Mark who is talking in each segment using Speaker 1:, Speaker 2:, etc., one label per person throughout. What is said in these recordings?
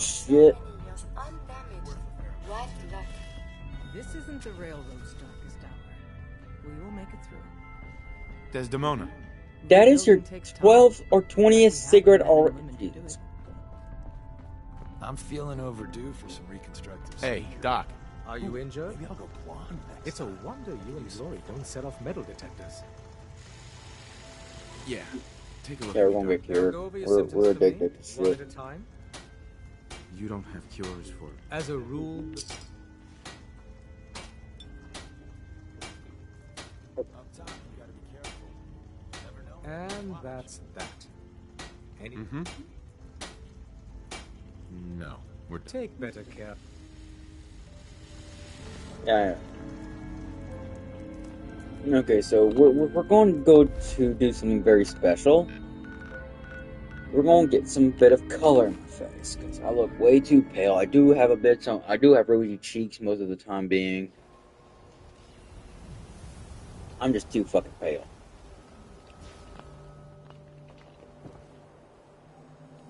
Speaker 1: shit.
Speaker 2: This isn't the railroad's darkest hour. We will make it through.
Speaker 3: Desdemona.
Speaker 1: That is your 12th or 20th cigarette already.
Speaker 4: I'm feeling overdue for some reconstructive
Speaker 3: Hey,
Speaker 4: surgery.
Speaker 3: Doc.
Speaker 5: Are you injured?
Speaker 4: Maybe I'll go blonde next
Speaker 5: It's a
Speaker 4: time.
Speaker 5: wonder you and Glory don't set off metal detectors.
Speaker 3: Yeah. Take a look
Speaker 1: Yeah,
Speaker 3: at
Speaker 1: we're
Speaker 3: me,
Speaker 1: gonna
Speaker 3: Doc.
Speaker 1: get cured.
Speaker 5: Go over your
Speaker 1: We're
Speaker 5: symptoms for me,
Speaker 1: addicted to
Speaker 5: one
Speaker 1: shit.
Speaker 5: at a time.
Speaker 3: You don't have cures for it.
Speaker 5: As a rule,
Speaker 4: Up top, you gotta be careful. Never know.
Speaker 5: and that's that. Any
Speaker 3: No. We're
Speaker 5: take better care.
Speaker 1: Yeah. Okay, so we're going to go to do something very special. We're going to get some bit of color in my face because I look way too pale. I do have rosy cheeks most of the time being. I'm just too fucking pale.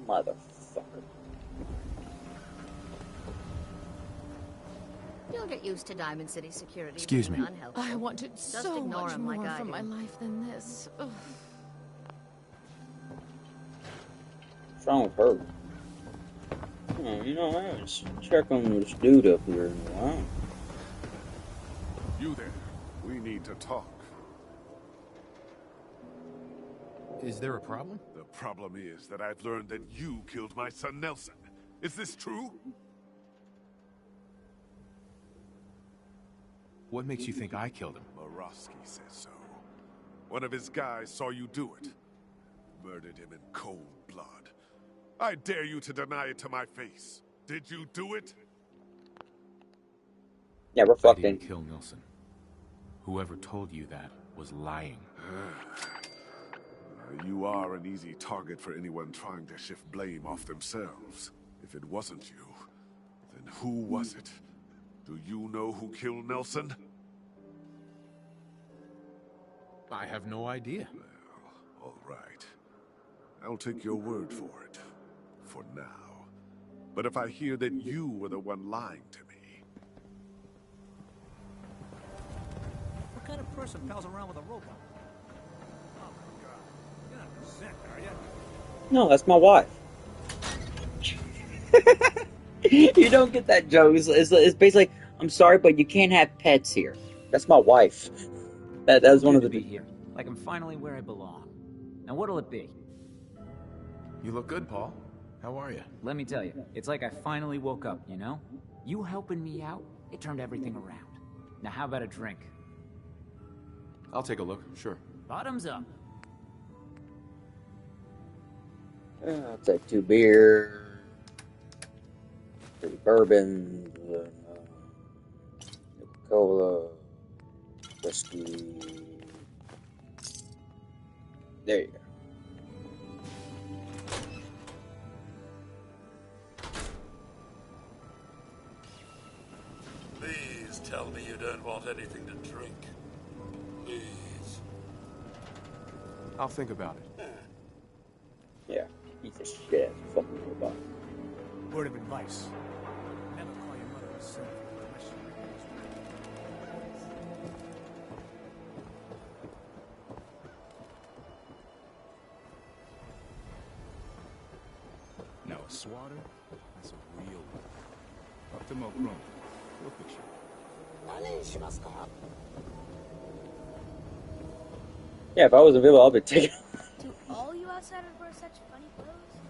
Speaker 1: Motherfucker.
Speaker 6: You'll get used to Diamond City security.
Speaker 3: Excuse
Speaker 6: being
Speaker 3: me.
Speaker 6: unhelpful.
Speaker 7: I wanted
Speaker 6: Just
Speaker 7: so
Speaker 6: ignore
Speaker 7: much
Speaker 6: him
Speaker 7: more
Speaker 6: like I
Speaker 7: from
Speaker 6: do.
Speaker 7: my life than this. Ugh.
Speaker 1: What's wrong with her? Oh, you know, I was check on this dude up here in a while.
Speaker 8: You there. We need to talk.
Speaker 3: Is there a problem?
Speaker 8: The problem is that I've learned that you killed my son Nelson. Is this true?
Speaker 3: What makes you think I killed him?
Speaker 8: Morosky says so. One of his guys saw you do it. Murdered him in cold blood. I dare you to deny it to my face. Did you do it?
Speaker 1: Yeah, we're
Speaker 3: I
Speaker 1: fucked
Speaker 3: didn't
Speaker 1: in.
Speaker 3: kill Nelson. Whoever told you that was lying.
Speaker 8: You are an easy target for anyone trying to shift blame off themselves. If it wasn't you, then who was it? Do you know who killed Nelson?
Speaker 3: I have no idea.
Speaker 8: Well, all right. I'll take your word for it. For now. But if I hear that you were the one lying to me...
Speaker 9: What kind of person pals around with a robot? Oh my god. You're not a Zen, are you?
Speaker 1: No, that's my wife. You don't get that joke. It's basically, I'm sorry, but you can't have pets here. That's my wife. That was one of the.
Speaker 10: Good to be here. Like I'm finally where I belong. Now what'll it be?
Speaker 3: You look good, Paul. How are you?
Speaker 10: Let me tell you, it's like I finally woke up, you know? You helping me out, it turned everything around. Now how about a drink?
Speaker 3: I'll take a look, sure.
Speaker 10: Bottoms up.
Speaker 1: I'll take 2 beers, 3 bourbons, Coca-Cola, whiskey. There you go.
Speaker 11: Please tell me you don't want anything to drink. Please.
Speaker 3: I'll think about it.
Speaker 1: Yeah, he's a shit fucking robot.
Speaker 9: Word of advice. Never call your mother a son.
Speaker 12: Now a swatter, that's a real one. Up to Mo Chrome. We'll fix you.
Speaker 1: Yeah, if I was available, I'll be taking.
Speaker 6: Do all you outsiders wear such funny clothes?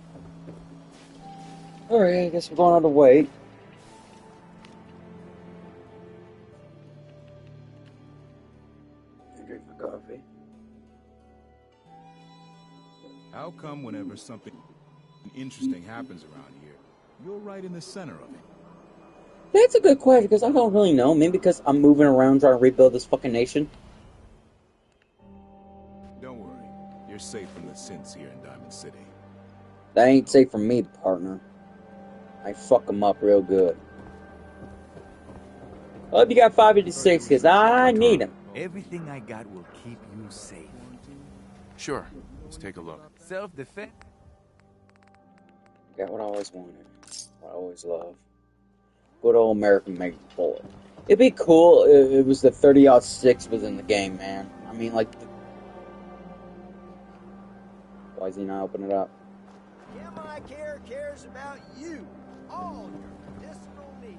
Speaker 1: Alright, I guess we're going on to wait. Drink my coffee.
Speaker 12: How come whenever something interesting happens around here, you're right in the center of it?
Speaker 1: That's a good question, because I don't really know. Maybe because I'm moving around trying to rebuild this fucking nation.
Speaker 12: Don't worry, you're safe from the synths here in Diamond City.
Speaker 1: That ain't safe for me, partner. I fuck them up real good. I hope you got 556, because I need them.
Speaker 13: Everything I got will keep you safe.
Speaker 3: Sure. Let's take a look.
Speaker 13: Self-defense.
Speaker 1: Got what I always wanted. What I always love. Good old American made bullet. It'd be cool if it was the 30-06 was in the game, man. I mean, like... Why is he not opening it up?
Speaker 7: My care cares about you. All your medicinal needs.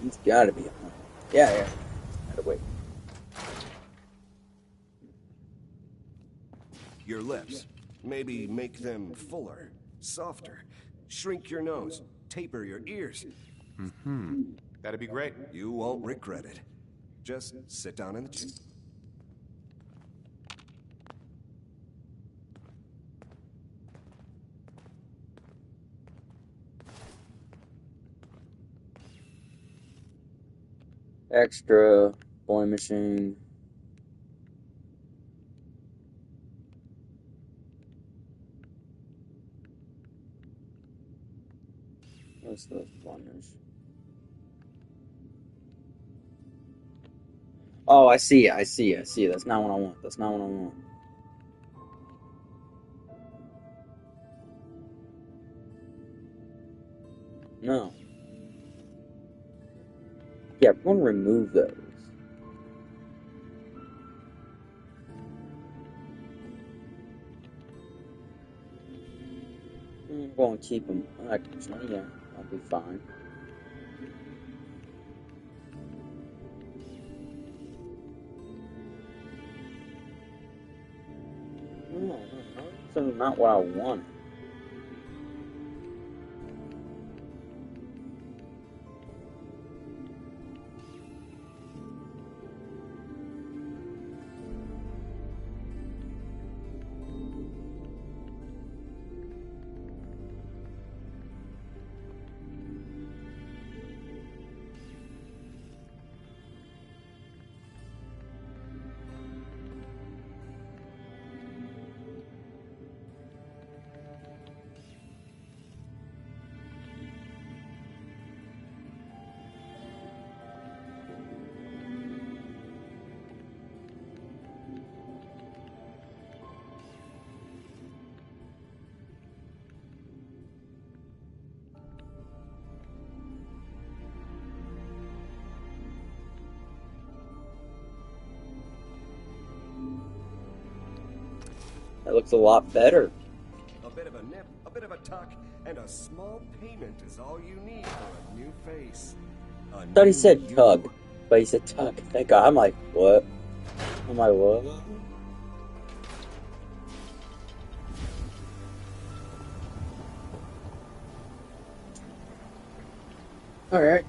Speaker 1: He's gotta be on. Yeah. Gotta wait.
Speaker 14: Your lips. Maybe make them fuller, softer. Shrink your nose. Taper your ears.
Speaker 3: That'd be great.
Speaker 14: You won't regret it. Just sit down in the chair.
Speaker 1: Extra boy machine. What's those blunders? Oh, I see. That's not what I want. No. Yeah, we're going to remove those. I'm going to keep them. Actually, yeah, I'll be fine. No, that's not what I want. That looks a lot better.
Speaker 14: A bit of a nip, a bit of a tuck, and a small payment is all you need for a new face.
Speaker 1: I thought he said tug, but he said tuck. Thank God. I'm like, what? I'm like, what? Alright.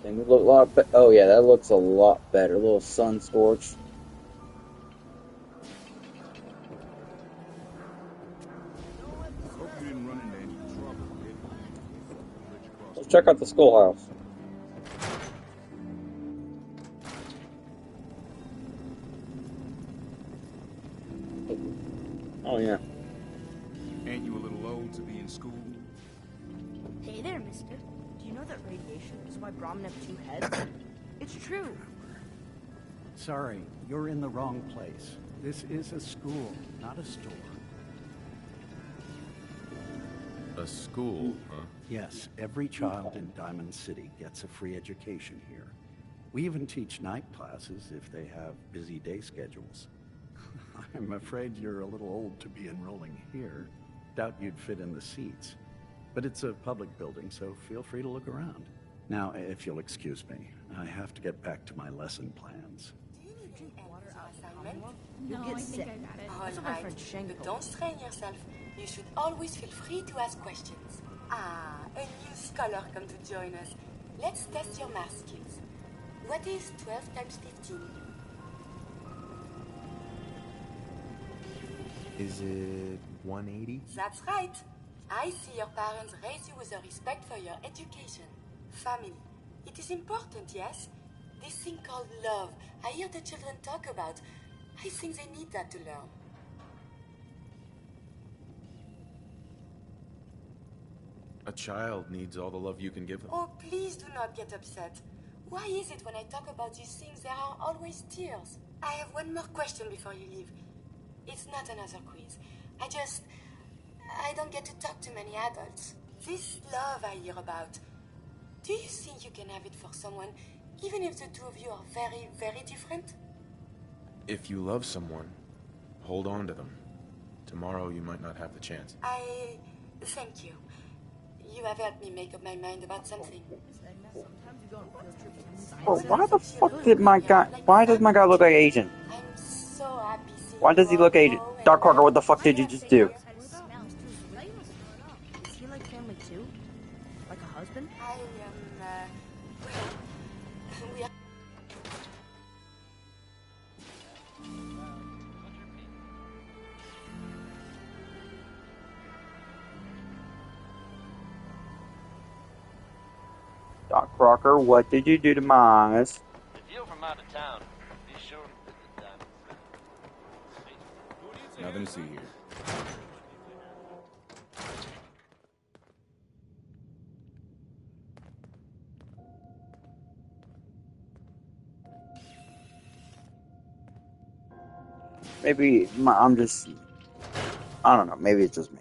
Speaker 1: Can we look a lot better? Oh yeah, that looks a lot better. A little sun scorch. Let's check out the schoolhouse. Oh yeah.
Speaker 12: Ain't you a little old to be in school?
Speaker 6: Hey there, mister.
Speaker 15: Do you know that radiation is why Brahmin have two heads? It's true.
Speaker 5: Sorry, you're in the wrong place. This is a school, not a store.
Speaker 3: A school, huh?
Speaker 5: Yes, every child in Diamond City gets a free education here. We even teach night classes if they have busy day schedules. I'm afraid you're a little old to be enrolling here. Doubt you'd fit in the seats. But it's a public building, so feel free to look around. Now, if you'll excuse me, I have to get back to my lesson plans.
Speaker 15: You'll
Speaker 16: No,
Speaker 15: get
Speaker 16: I
Speaker 15: sick.
Speaker 16: think I got it.
Speaker 15: That's what my friend Sheng
Speaker 17: But
Speaker 15: told
Speaker 17: don't
Speaker 15: me.
Speaker 17: strain yourself. You should always feel free to ask questions. Ah, a new scholar come to join us. Let's test your math skills. What is 12 times 15?
Speaker 4: Is it 180?
Speaker 17: That's right. I see your parents raise you with a respect for your education. Family. It is important, yes? This thing called love, I hear the children talk about. I think they need that to learn.
Speaker 3: A child needs all the love you can give them.
Speaker 17: Oh, please do not get upset. Why is it when I talk about these things there are always tears? I have one more question before you leave. It's not another quiz. I don't get to talk to many adults. This love I hear about, do you think you can have it for someone, even if the two of you are very, very different?
Speaker 3: If you love someone, hold on to them. Tomorrow you might not have the chance.
Speaker 17: Thank you. You have helped me make up my mind about something.
Speaker 1: Bro, why the fuck did my guy... Why does my guy look like Asian?
Speaker 17: I'm so happy seeing
Speaker 1: Why does he look Asian? Dark Parker, what the fuck did you just do?
Speaker 15: Is he like family too? Like a husband?
Speaker 17: We are...
Speaker 1: Doc Crocker, what did you do to Mars?
Speaker 16: If you're from out of town, be sure to visit them.
Speaker 12: Nothing to see here.
Speaker 1: Maybe I'm just... I don't know, maybe it's just me.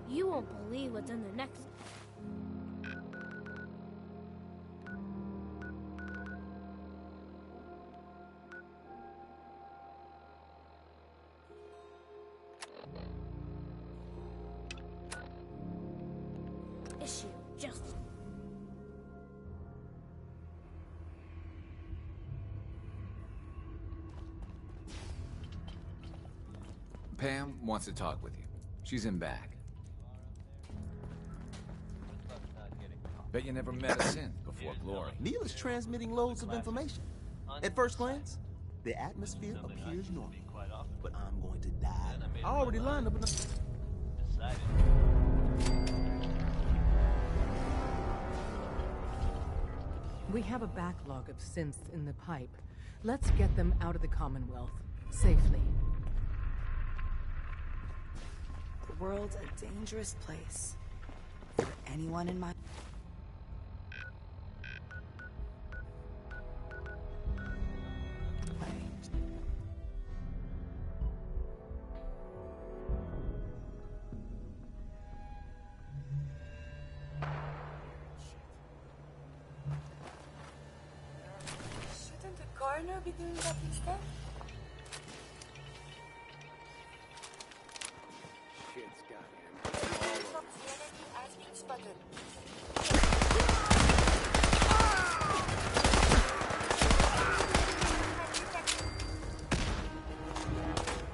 Speaker 6: You won't believe what's in the next. Issue just.
Speaker 13: Pam wants to talk with you. She's in back. Bet you never met a synth before Glory.
Speaker 7: Neil is transmitting loads of information. At first glance, the atmosphere appears normal. But I'm going to die. I already lined up in the...
Speaker 2: We have a backlog of synths in the pipe. Let's get them out of the Commonwealth safely.
Speaker 18: The world's a dangerous place. For anyone in my...
Speaker 17: Shouldn't the coroner be doing that instead?
Speaker 4: Shit's got him.
Speaker 17: The enemy has been spotted.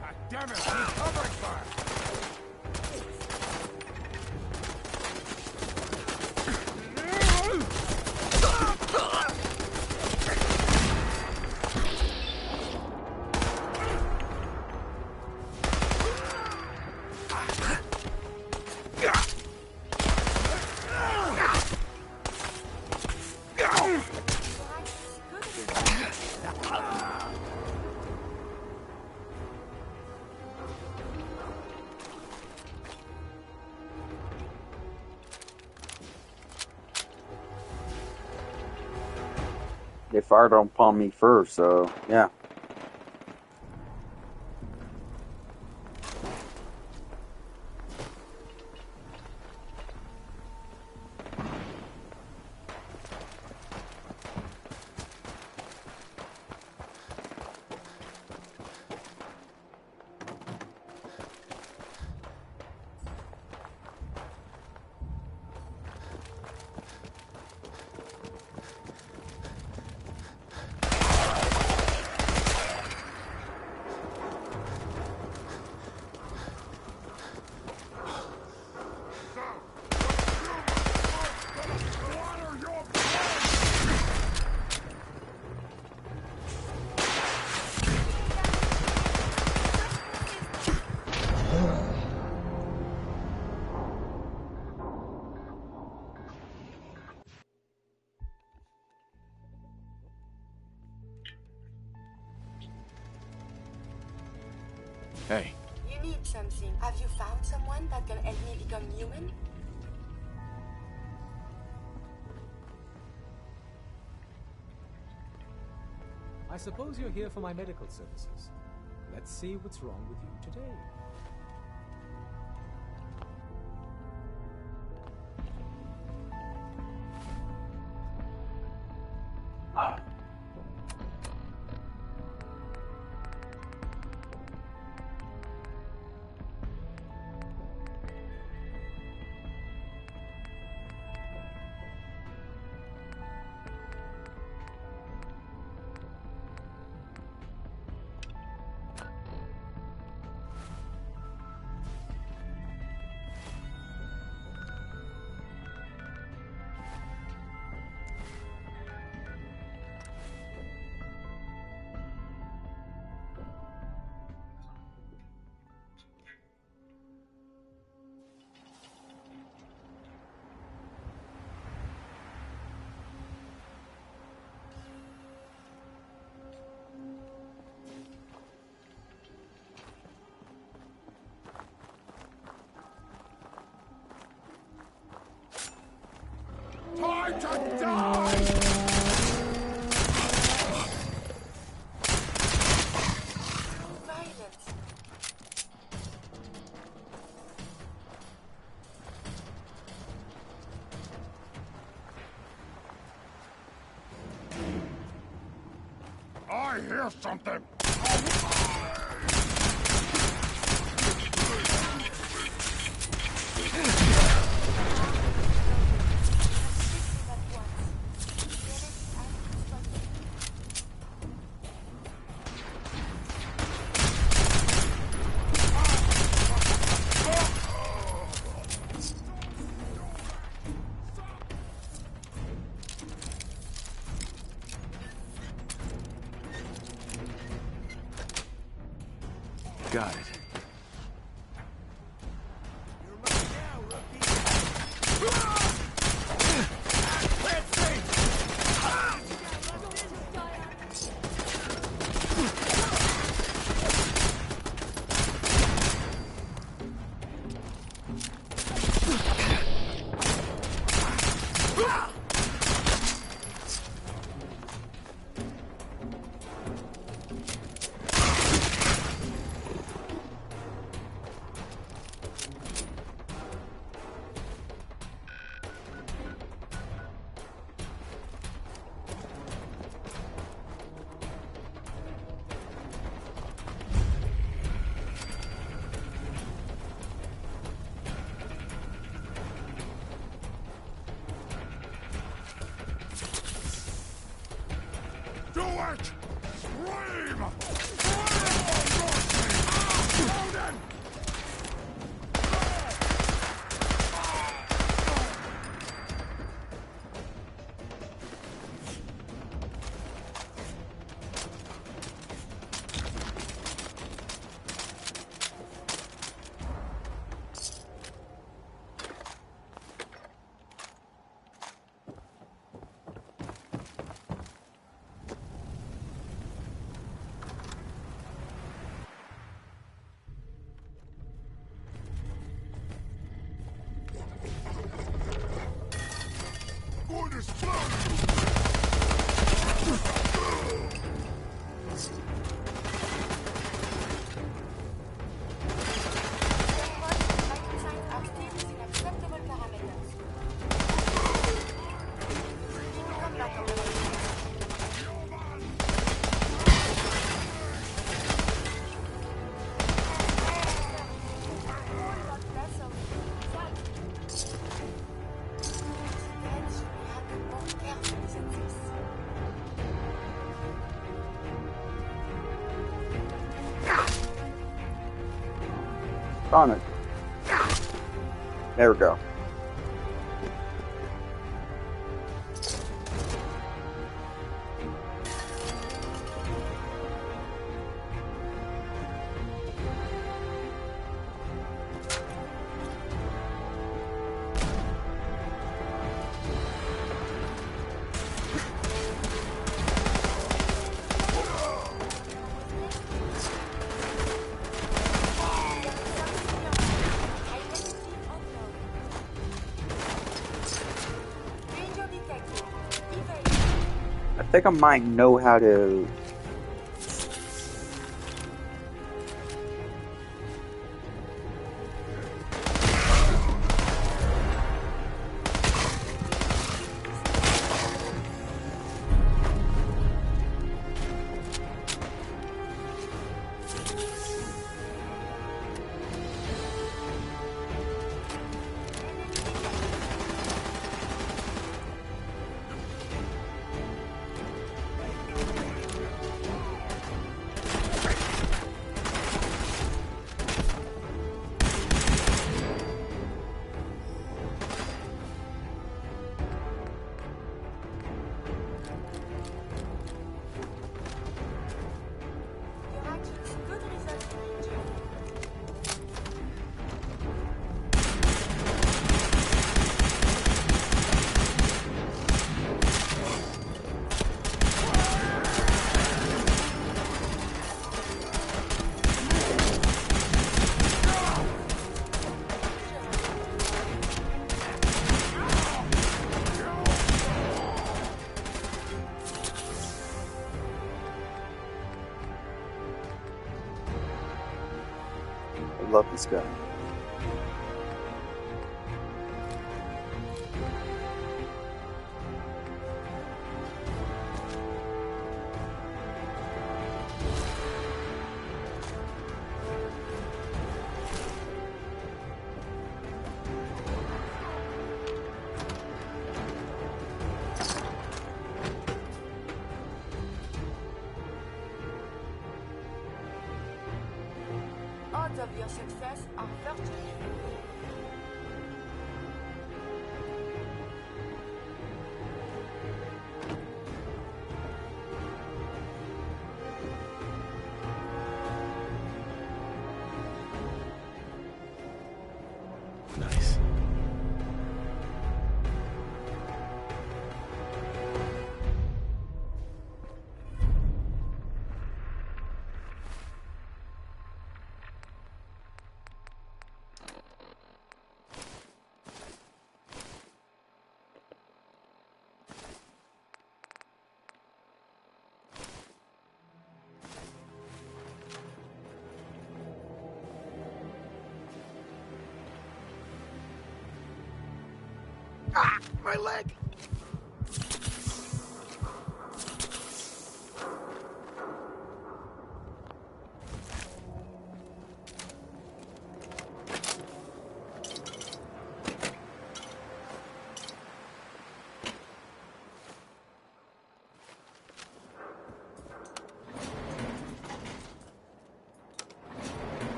Speaker 4: God damn it! He's covering fire!
Speaker 1: They fired upon me first, so yeah.
Speaker 3: Hey.
Speaker 17: You need something. Have you found someone that can help me become human?
Speaker 19: I suppose you're here for my medical services. Let's see what's wrong with you today.
Speaker 8: Time to die! I hear something!
Speaker 3: Got it.
Speaker 8: Do it! Scream! Going to slaughter you!
Speaker 1: On it. There we go. think I might know how to. I love this guy.
Speaker 17: Odds of your success are virtually.
Speaker 3: Nice.
Speaker 14: Ah! My leg!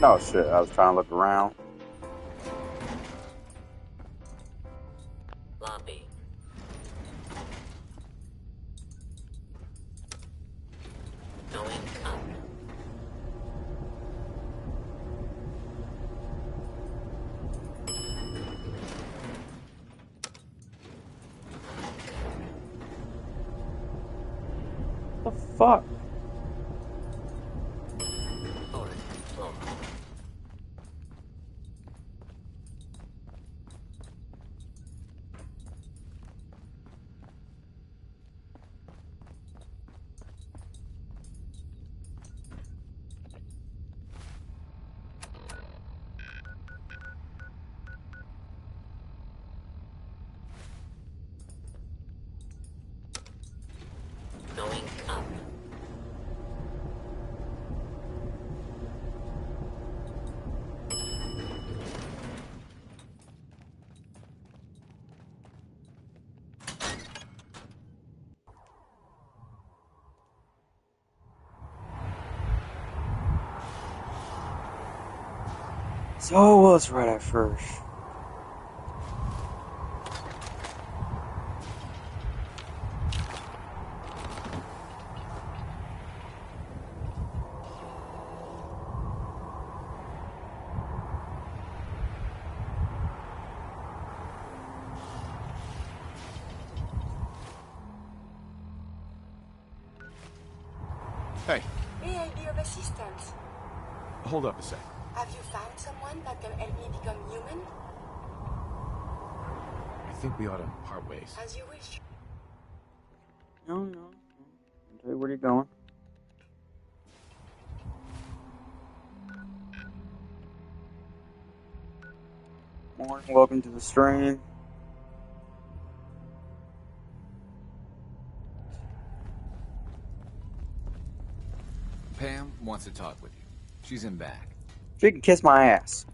Speaker 1: Oh shit, I was trying to look around.
Speaker 20: Lobby. Going up.
Speaker 1: What the fuck?
Speaker 20: Going up.
Speaker 1: So I was right at first.
Speaker 3: Hey,
Speaker 17: May I be of assistance?
Speaker 3: hold up a sec.
Speaker 17: Have you found someone that can help me become human?
Speaker 3: I think we ought to part ways.
Speaker 17: As you wish.
Speaker 1: No. I'll tell you where you're going. Morning, welcome to the stream.
Speaker 13: Pam wants to talk with you. She's in back.
Speaker 1: She can kiss my ass.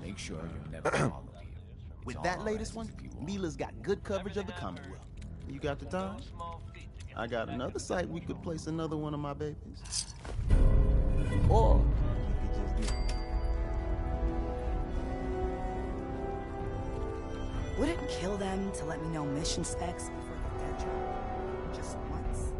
Speaker 12: Make sure you never follow you.
Speaker 7: With that latest one, Mila's got good coverage of the Commonwealth. You got the time? I got another site we could place another one of my babies. Or we could just do...
Speaker 18: Would it kill them to let me know mission specs before I get that job? Just once?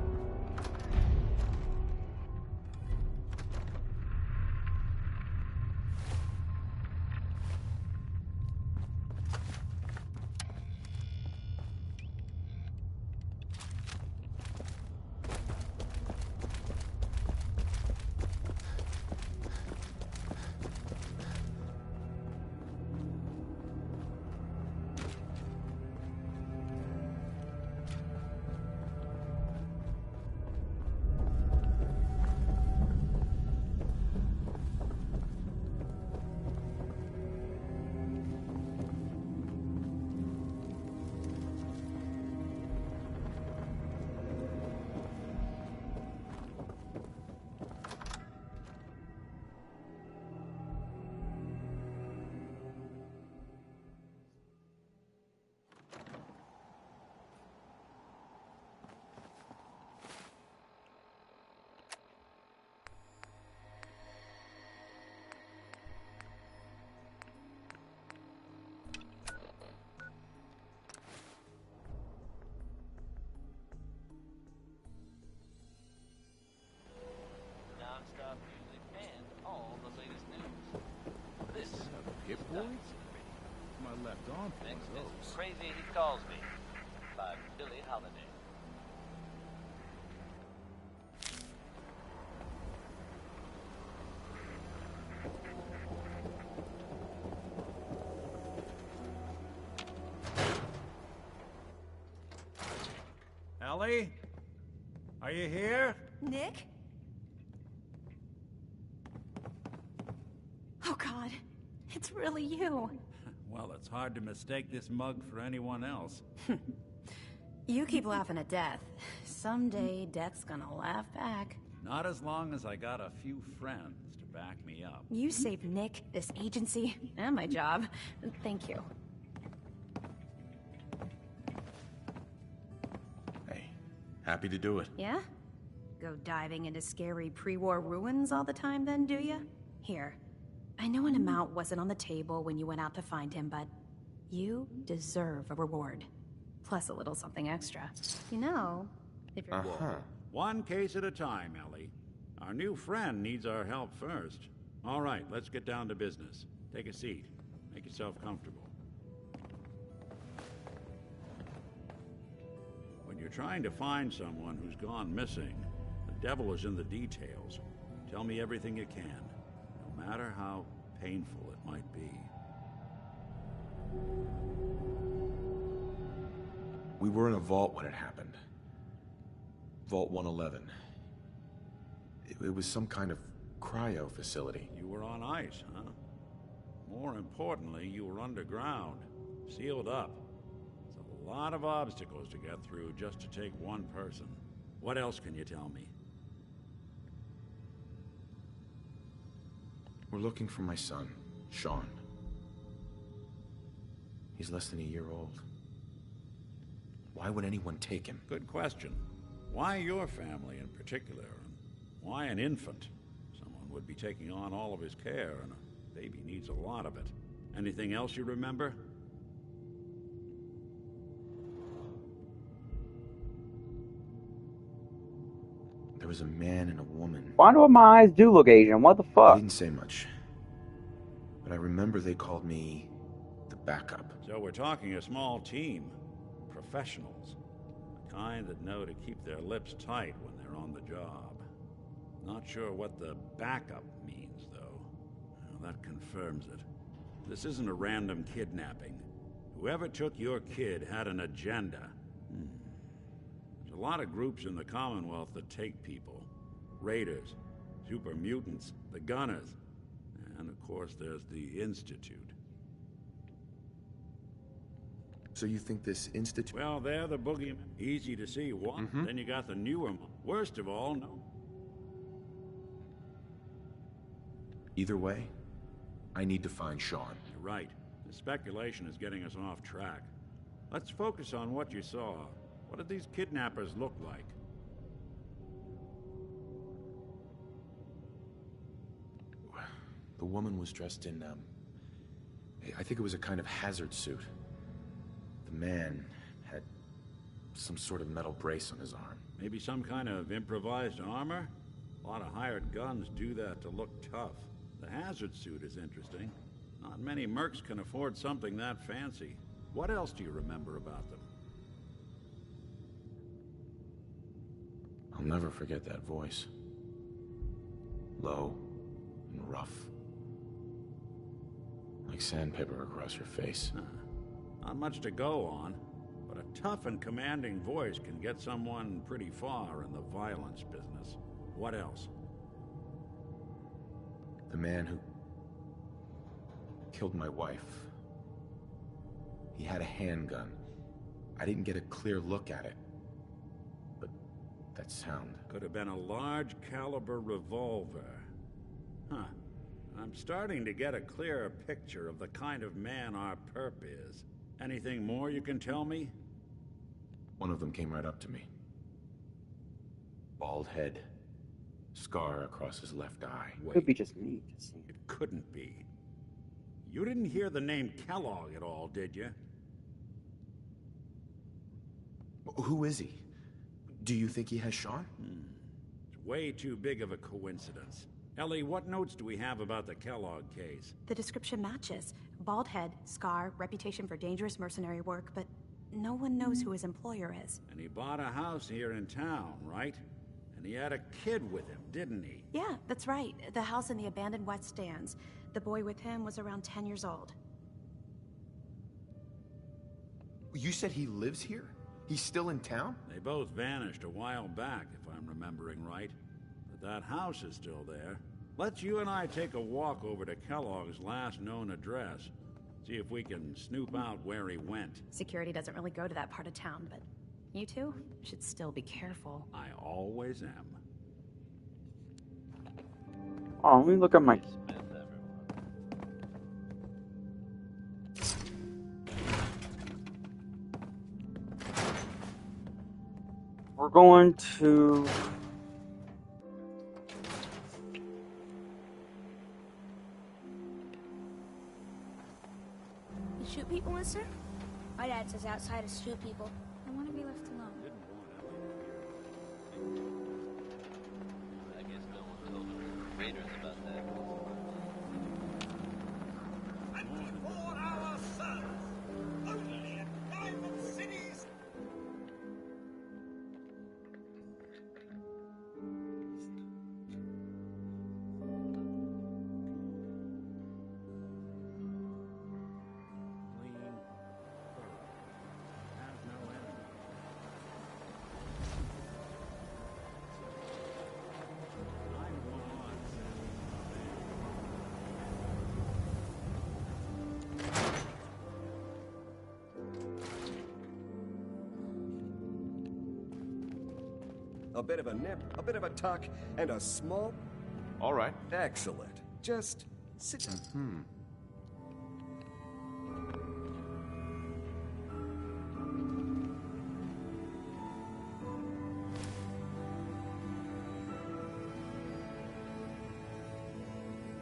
Speaker 16: Non-stop music and all the latest news. This is
Speaker 12: Hip boy? My left arm for
Speaker 16: next
Speaker 12: one of
Speaker 16: is
Speaker 12: those.
Speaker 16: Crazy He Calls Me by Billie Holiday.
Speaker 9: Ellie? Are you here?
Speaker 15: Nick? Oh God, it's really you.
Speaker 9: Well, it's hard to mistake this mug for anyone else.
Speaker 15: You keep laughing at death. Someday, death's gonna laugh back.
Speaker 9: Not as long as I got a few friends to back me up.
Speaker 15: You saved Nick, this agency, and my job. Thank you.
Speaker 3: Hey, happy to do it.
Speaker 15: Yeah? Go diving into scary pre-war ruins all the time then, do ya? Here. I know an amount wasn't on the table when you went out to find him, but you deserve a reward. Plus a little something extra. You know, if you're...
Speaker 9: One case at a time, Ellie. Our new friend needs our help first. All right, let's get down to business. Take a seat. Make yourself comfortable. When you're trying to find someone who's gone missing, the devil is in the details. Tell me everything you can, no matter how painful it might be.
Speaker 3: We were in a vault when it happened. Vault 111. It was some kind of cryo facility.
Speaker 9: You were on ice, huh? More importantly, you were underground, sealed up. It's a lot of obstacles to get through just to take one person. What else can you tell me?
Speaker 3: We're looking for my son, Sean. He's less than a year old. Why would anyone take him?
Speaker 9: Good question. Why your family in particular? And why an infant? Someone would be taking on all of his care, and a baby needs a lot of it. Anything else you remember?
Speaker 3: There was a man and a woman.
Speaker 1: Why do my eyes do look Asian? What the
Speaker 3: I
Speaker 1: fuck?
Speaker 3: didn't say much. But I remember they called me the backup.
Speaker 9: So we're talking a small team. Professionals. The kind that know to keep their lips tight when they're on the job. Not sure what the backup means, though. that confirms it. This isn't a random kidnapping. Whoever took your kid had an agenda. There's a lot of groups in the Commonwealth that take people. Raiders, super mutants, the Gunners, and of course there's the Institute.
Speaker 3: So you think this Institute...
Speaker 9: Well, they're the boogeyman. Easy to see what. Then you got the newer one. Worst of all, no.
Speaker 3: Either way, I need to find Sean.
Speaker 9: You're right. The speculation is getting us off track. Let's focus on what you saw. What did these kidnappers look like?
Speaker 3: The woman was dressed in, I think it was a kind of hazard suit. The man had some sort of metal brace on his arm.
Speaker 9: Maybe some kind of improvised armor? A lot of hired guns do that to look tough. The hazard suit is interesting. Not many mercs can afford something that fancy. What else do you remember about them?
Speaker 3: I'll never forget that voice. Low and rough. Like sandpaper across your face.
Speaker 9: Not much to go on, but a tough and commanding voice can get someone pretty far in the violence business. What else?
Speaker 3: The man who killed my wife. He had a handgun. I didn't get a clear look at it. But that sound...
Speaker 9: Could have been a large caliber revolver. Huh. I'm starting to get a clearer picture of the kind of man our perp is. Anything more you can tell me?
Speaker 3: One of them came right up to me. Bald head. Scar across his left eye.
Speaker 1: Could be just me.
Speaker 9: It couldn't be. You didn't hear the name Kellogg at all, did you?
Speaker 3: Who is he? Do you think he has Sean?
Speaker 9: It's way too big of a coincidence. Ellie, what notes do we have about the Kellogg case?
Speaker 15: The description matches. Bald head, scar, reputation for dangerous mercenary work, but no one knows who his employer is.
Speaker 9: And he bought a house here in town, right? And he had a kid with him, didn't he?
Speaker 15: Yeah, that's right. The house in the abandoned West Stands. The boy with him was around 10 years old.
Speaker 3: You said he lives here? He's still in town?
Speaker 9: They both vanished a while back, if I'm remembering right. But that house is still there. Let's you and I take a walk over to Kellogg's last known address. See if we can snoop out where he went.
Speaker 15: Security doesn't really go to that part of town, but you two should still be careful.
Speaker 9: I always am.
Speaker 1: Oh, let me look at my... We're going to...
Speaker 6: You shoot people, mister? My dad says outside is shoot people. I want to be left alone.
Speaker 16: I guess no one told the raiders about that.
Speaker 21: And for our sons, only in Diamond Cities.
Speaker 14: A bit of a nip, a bit of a tuck, and a small...
Speaker 3: All right.
Speaker 14: Excellent. Just sit down.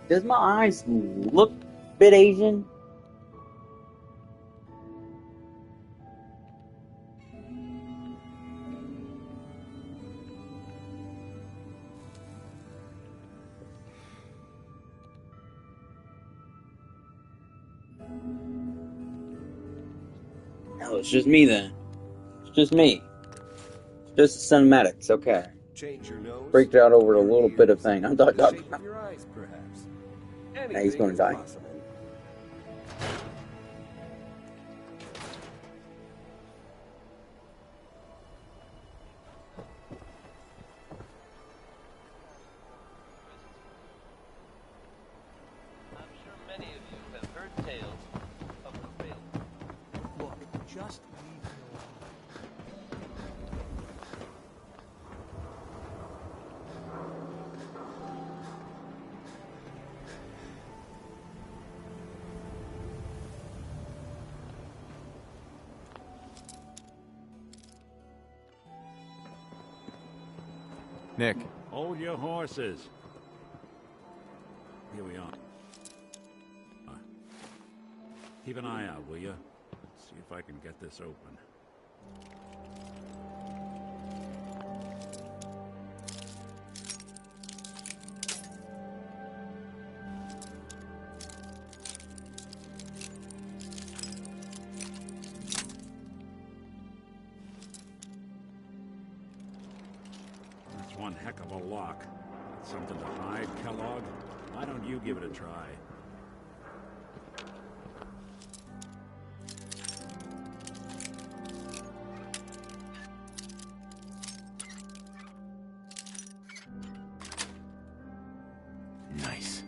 Speaker 1: Does my eyes look a bit Asian? No, it's just me then. It's just me. It's just the cinematics, okay.
Speaker 14: Change your nose.
Speaker 1: Break it out over a little bit of thing. I'm talking
Speaker 14: Shape
Speaker 1: about.
Speaker 14: of your eyes, perhaps.
Speaker 1: Now he's gonna die.
Speaker 14: Possible.
Speaker 16: I'm sure many of you have heard tales of the railroad.
Speaker 19: Look, just leave me alone.
Speaker 3: Nick.
Speaker 9: Hold your horses. Here we are. Keep an eye out, will you? Let's see if I can get this open. That's one heck of a lock. Something to hide, Kellogg? Why don't you give it a try?
Speaker 3: Nice.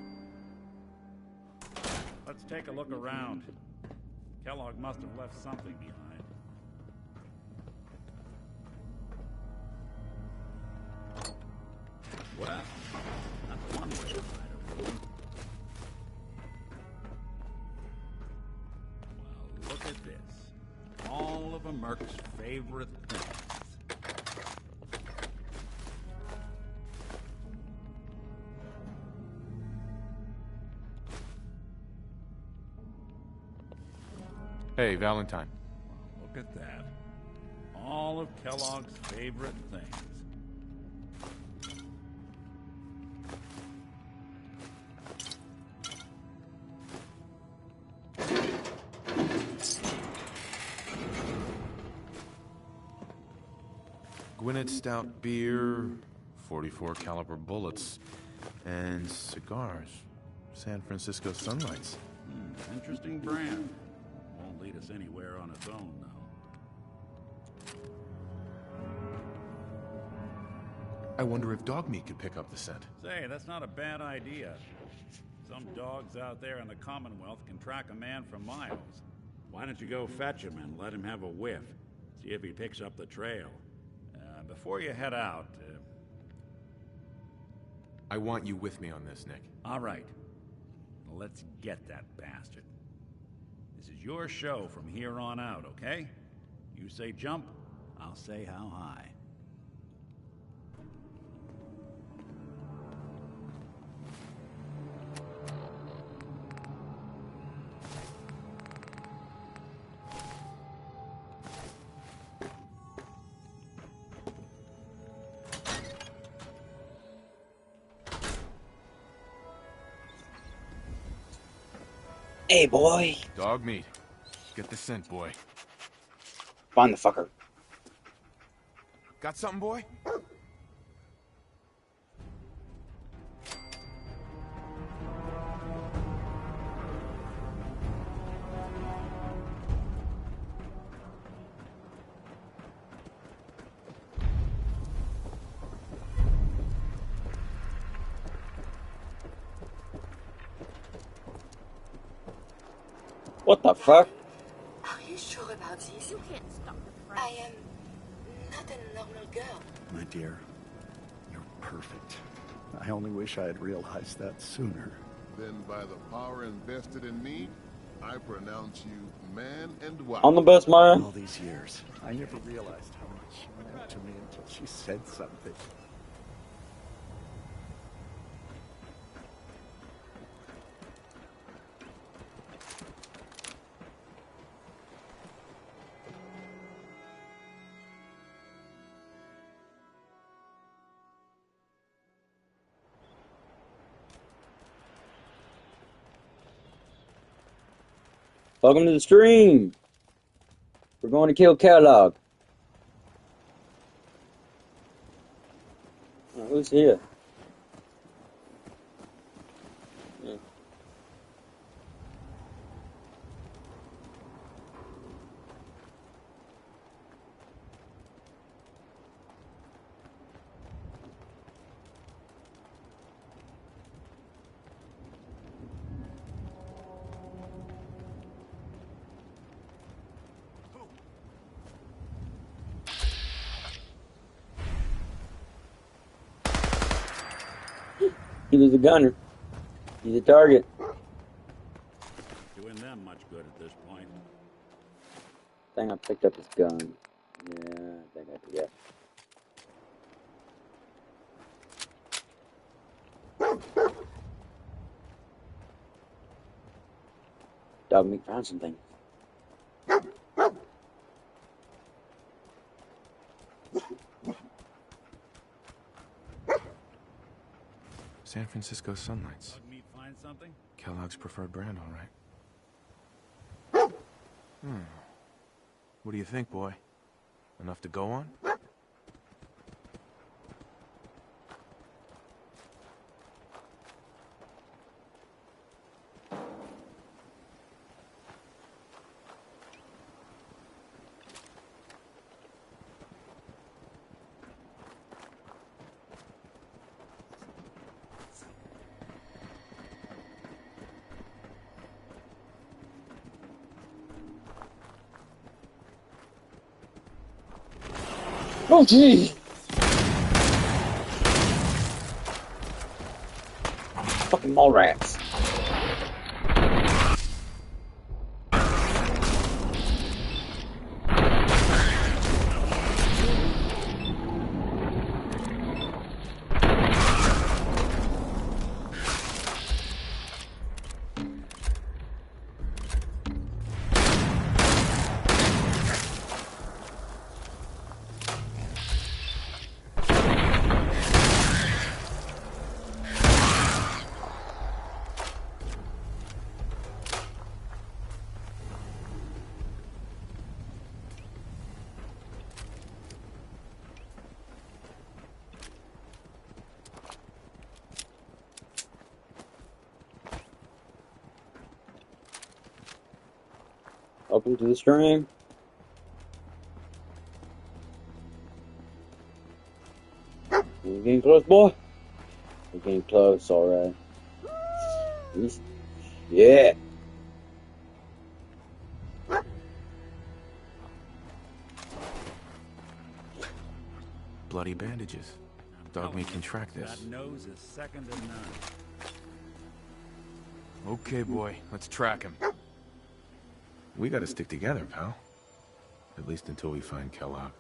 Speaker 9: Let's take a look around. Kellogg must have left something behind. Well, that's one way to hide a room. Well, look at this. All of a Merc's favorite things.
Speaker 3: Hey, Valentine.
Speaker 9: Look at that. All of Kellogg's favorite things.
Speaker 3: Gwinnett Stout beer, 44 caliber bullets, and cigars. San Francisco Sunlights.
Speaker 9: Interesting brand. Won't lead us anywhere on its own, though.
Speaker 3: I wonder if dog meat could pick up the scent.
Speaker 9: Say, that's not a bad idea. Some dogs out there in the Commonwealth can track a man for miles. Why don't you go fetch him and let him have a whiff? See if he picks up the trail. Before you head out...
Speaker 3: I want you with me on this, Nick.
Speaker 9: All right. Let's get that bastard. This is your show from here on out, okay? You say jump, I'll say how high.
Speaker 1: Hey, boy.
Speaker 3: Dog meat. Get the scent, boy.
Speaker 1: Find the fucker.
Speaker 3: Got something, boy?
Speaker 1: What the fuck?
Speaker 17: Are you sure about this?
Speaker 15: You can't stop the press.
Speaker 17: I am not a normal girl.
Speaker 5: My dear, you're perfect. I only wish I had realized that sooner.
Speaker 8: Then by the power invested in me, I pronounce you man and wife.
Speaker 1: On the bus, Maya.
Speaker 5: All these years, I never realized how much she meant to me until she said something.
Speaker 1: Welcome to the stream. We're going to kill Kellogg. Oh, who's here? He was a gunner. He's a target.
Speaker 9: Doing them much good at this point.
Speaker 1: I think I picked up his gun. Yeah, I think I did. Dog meat found something.
Speaker 3: San Francisco Sunlights.
Speaker 9: Dog meat find something?
Speaker 3: Kellogg's preferred brand, all right. What do you think, boy? Enough to go on?
Speaker 1: Oh, gee! Fucking mall rats. Open to the stream. We're getting close, boy. We're getting close, alright. Yeah.
Speaker 3: Bloody bandages. Dog meat can track this.
Speaker 9: That nose is second to none.
Speaker 3: Okay, boy. Let's track him. We gotta stick together, pal. At least until we find Kellogg.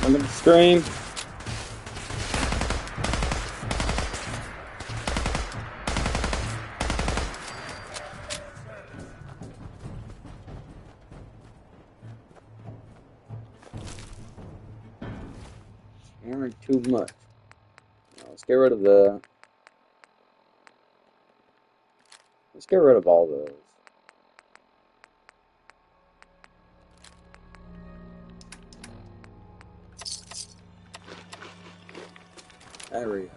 Speaker 1: I'm gonna scream. Hammering too much. Now, let's get rid of the. Let's get rid of all those. There we go.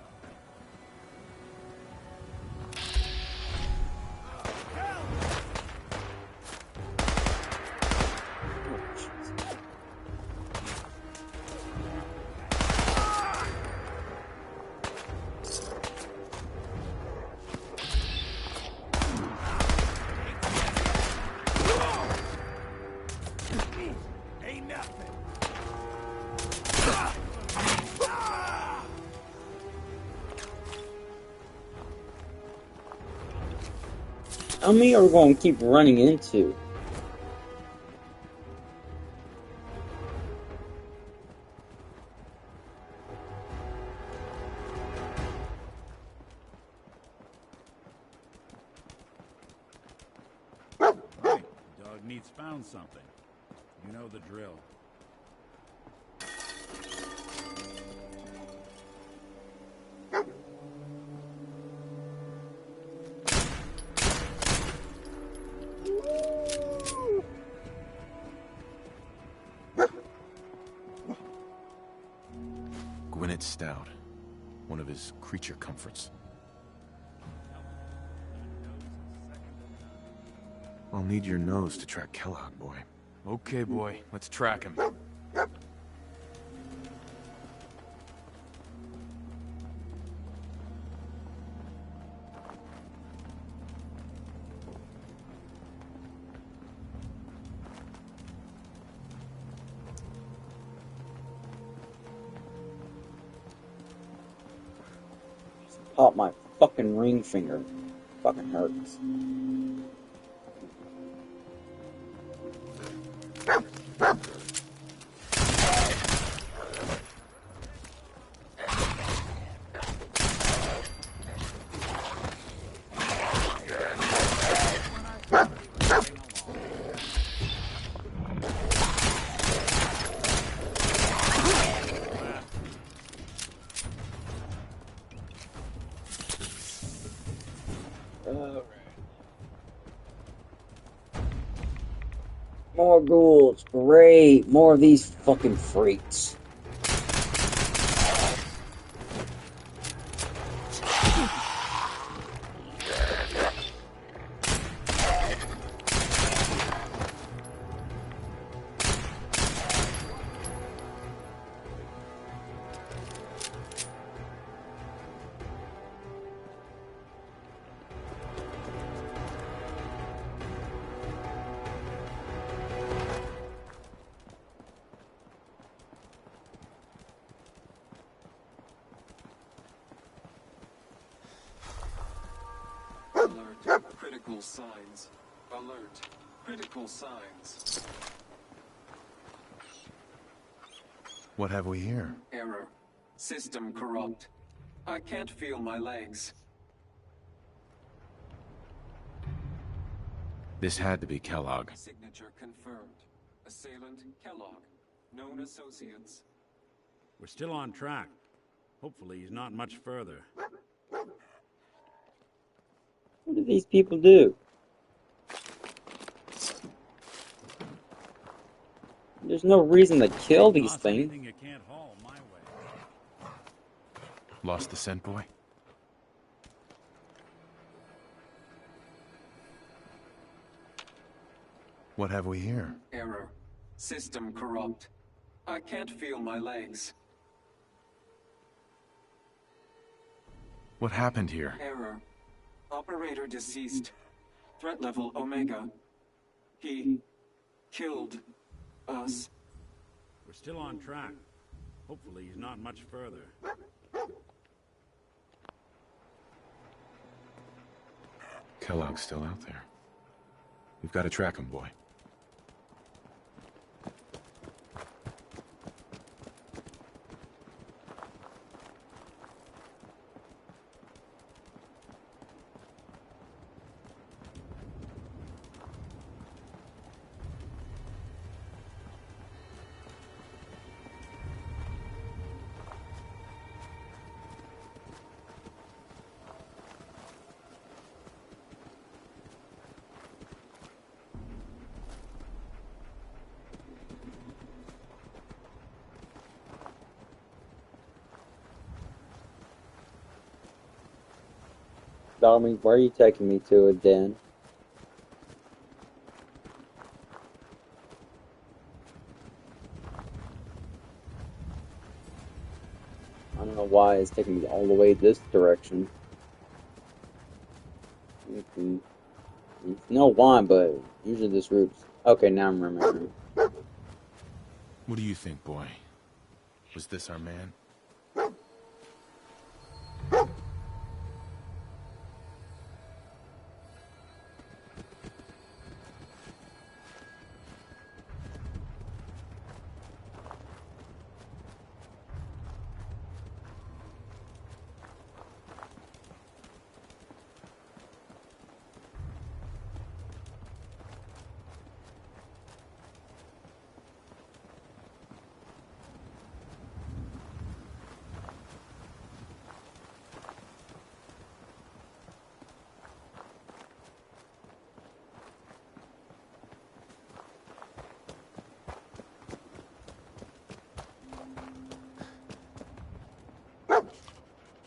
Speaker 21: Ain't nothing.
Speaker 1: How many are we going to keep running into?
Speaker 9: teammates found something. You know the drill.
Speaker 3: Stout. One of his creature comforts. I'll need your nose to track Kellogg, boy. Okay, boy. Let's track him.
Speaker 1: Pop my fucking ring finger. Fucking hurts. More ghouls, great. More of these fucking freaks.
Speaker 10: Alert. Critical signs. Alert. Critical signs.
Speaker 3: What have we here?
Speaker 10: Error. System corrupt. I can't feel my legs.
Speaker 3: This had to be Kellogg.
Speaker 10: Signature confirmed. Assailant Kellogg. Known associates.
Speaker 9: We're still on track. Hopefully he's not much further.
Speaker 1: What do these people do? There's no reason to kill these things.
Speaker 9: You can't haul my way.
Speaker 3: Lost the scent, boy? What have we here?
Speaker 10: Error. System corrupt. I can't feel my legs.
Speaker 3: What happened here?
Speaker 10: Error. Operator deceased. Threat level Omega. He killed us.
Speaker 9: We're still on track. Hopefully he's not much further.
Speaker 3: Kellogg's still out there. We've got to track him, boy.
Speaker 1: Dominic, where are you taking me to, Dan? I don't know why it's taking me all the way this direction. You know why, but usually this route's... Okay, now I'm remembering.
Speaker 3: What do you think, boy? Was this our man?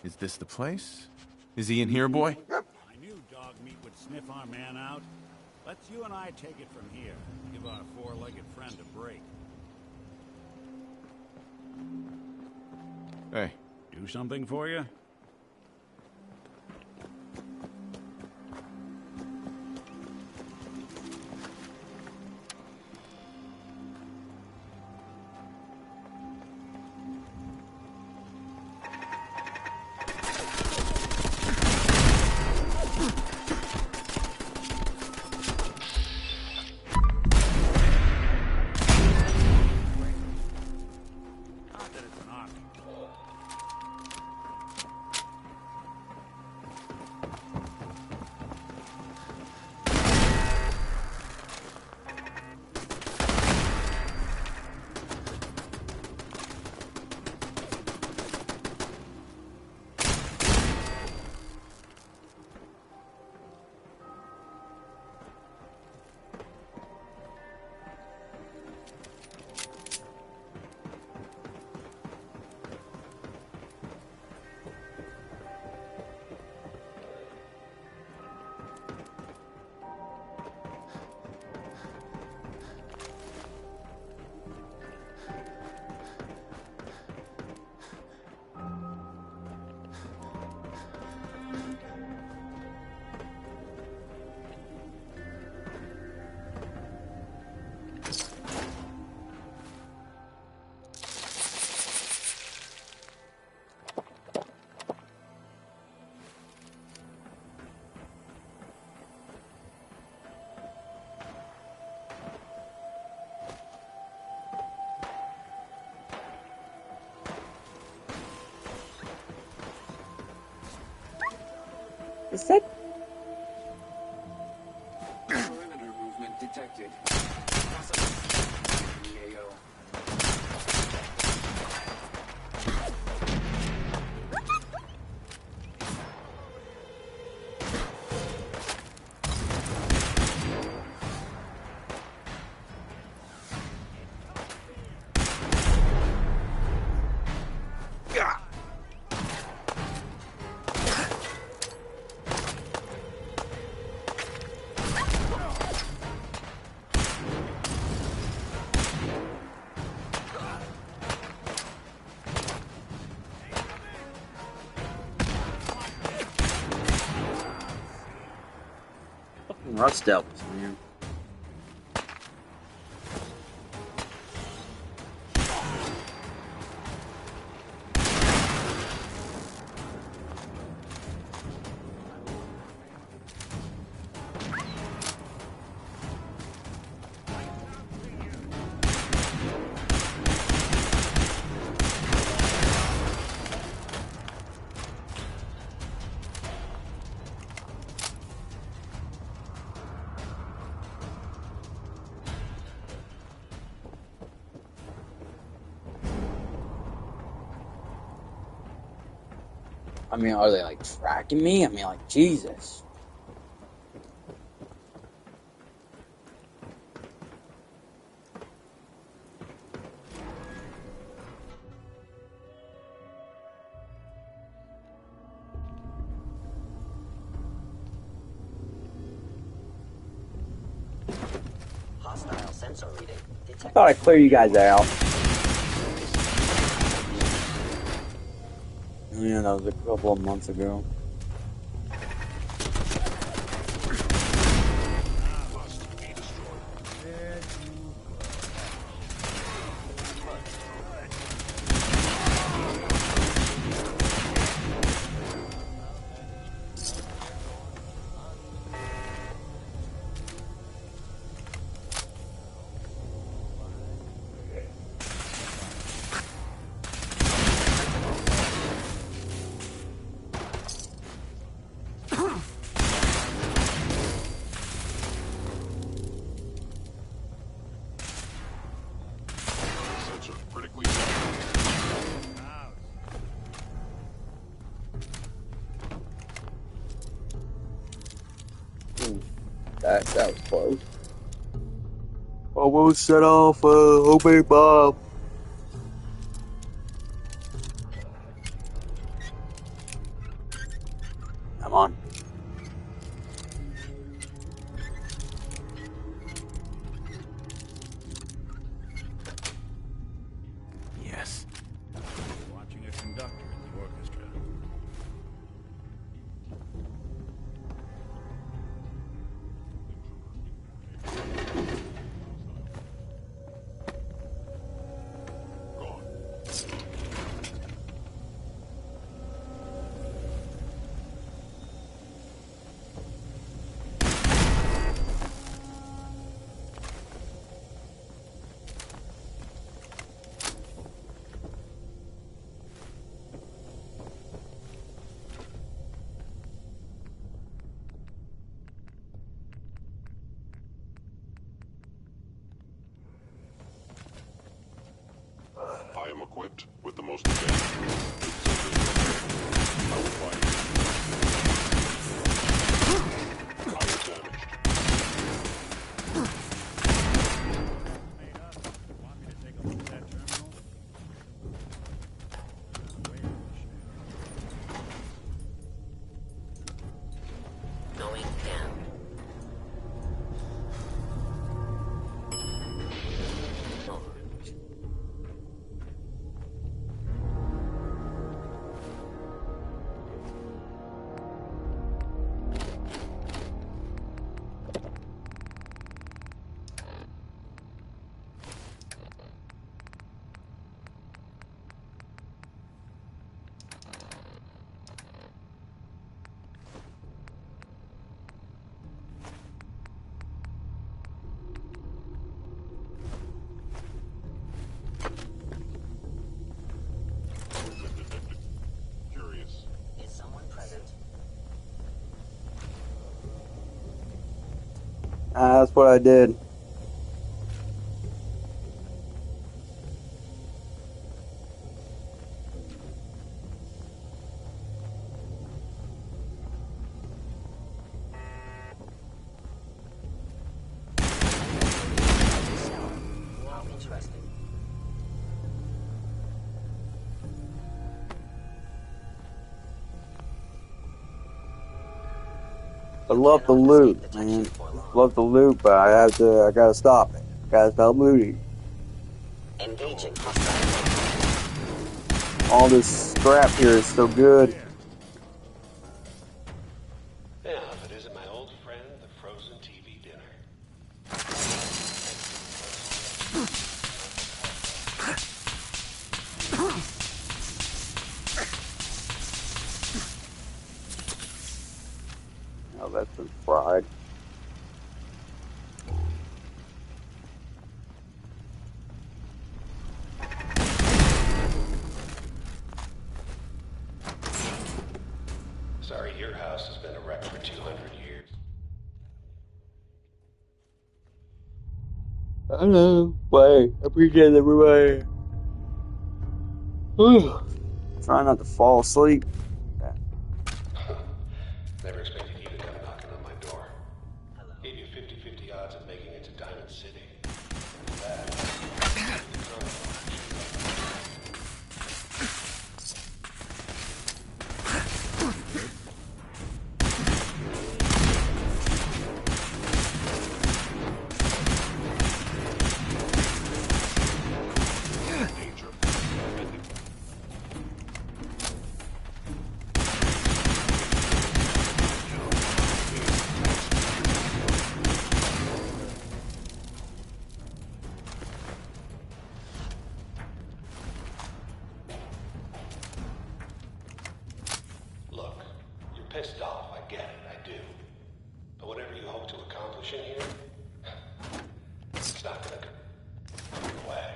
Speaker 3: Is this the place? Is he in here, boy?
Speaker 9: I knew dog meat would sniff our man out. Let's you and I take it from here. Give our four-legged friend a break.
Speaker 3: Hey.
Speaker 9: Do something for you?
Speaker 1: Is that?
Speaker 10: Perimeter movement detected. EAO.
Speaker 1: Rust devils, man. I mean, are they like tracking me? I mean, like, Jesus.
Speaker 20: Hostile sensor reading.
Speaker 1: I thought I'd clear you guys out. Yeah, that was a couple of months ago. That was close. Almost set off a homemade bomb. Come on.
Speaker 3: Yes.
Speaker 9: Watching a conductor in the orchestra.
Speaker 8: I am equipped with the most advanced I will find you. I was damaged.
Speaker 9: Want me to take a look at that terminal?
Speaker 20: Going down.
Speaker 8: Curious.
Speaker 20: Is someone present?
Speaker 1: That's what I did.
Speaker 20: How interesting.
Speaker 1: I love the loot, man. Love the loot, but I gotta stop it. Gotta stop looting.
Speaker 20: Engaging hostile.
Speaker 1: All this scrap here is so good.
Speaker 11: Yeah, if it isn't my old friend, the frozen TV dinner.
Speaker 1: Oh, that's been fried.
Speaker 11: Sorry, your house has been a wreck for 200 years.
Speaker 1: I know. Wait, I appreciate everybody. Try not to fall asleep.
Speaker 11: Never expected you to come knocking on my door. Gave you 50-50 odds of making it to Diamond City. Look, you're pissed off, I get it, I do. But whatever you hope to accomplish in here, it's not gonna go away.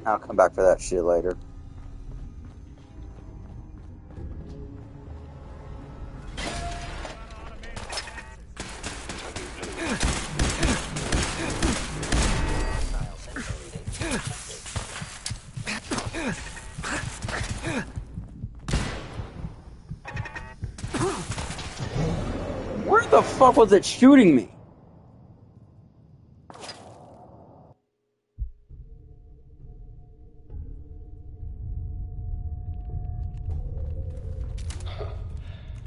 Speaker 1: I'll come back for that shit later. The fuck was it shooting me?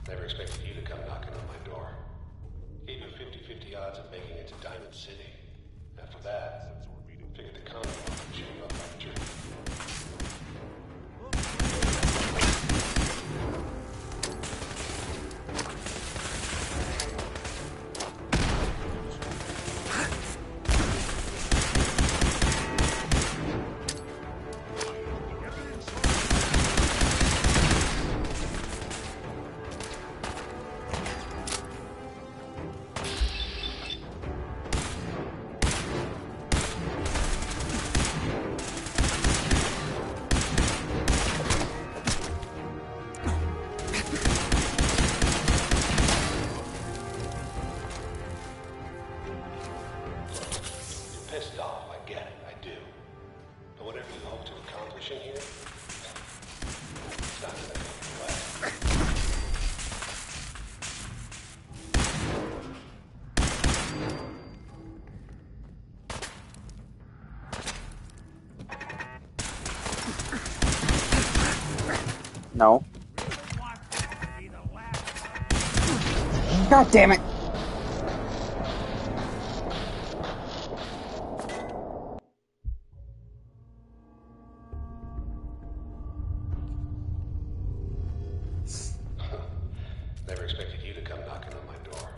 Speaker 11: Never expected you to come knocking on my door. Gave you 50-50 odds of making it to Diamond City. After that, figured the Commonwealth would chew you up like a jerky. Pissed off, I get it, I do. But whatever you hope to accomplish in here, it's not gonna go your way.
Speaker 1: No. God damn it.
Speaker 11: Never expected you to come knocking on my door.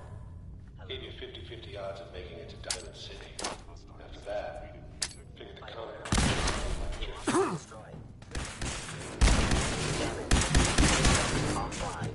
Speaker 11: Gave you 50-50 odds of making it to Diamond City. After that, figured the Commonwealth would chew you up like a jerky.
Speaker 20: Offline.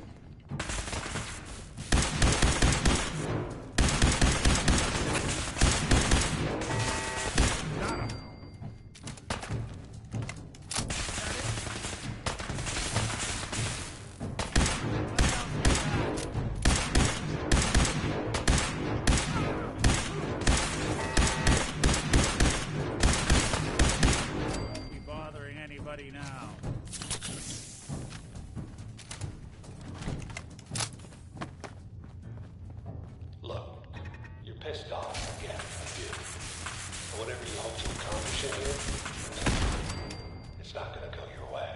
Speaker 9: Be bothering anybody now.
Speaker 11: Look, you're pissed off, I get it, I do. But whatever you hope to accomplish in here, it's not gonna go your way.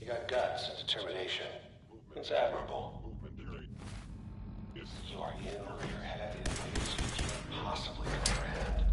Speaker 11: You got guts and determination. It's admirable. You are in over your head in ways you can't possibly comprehend.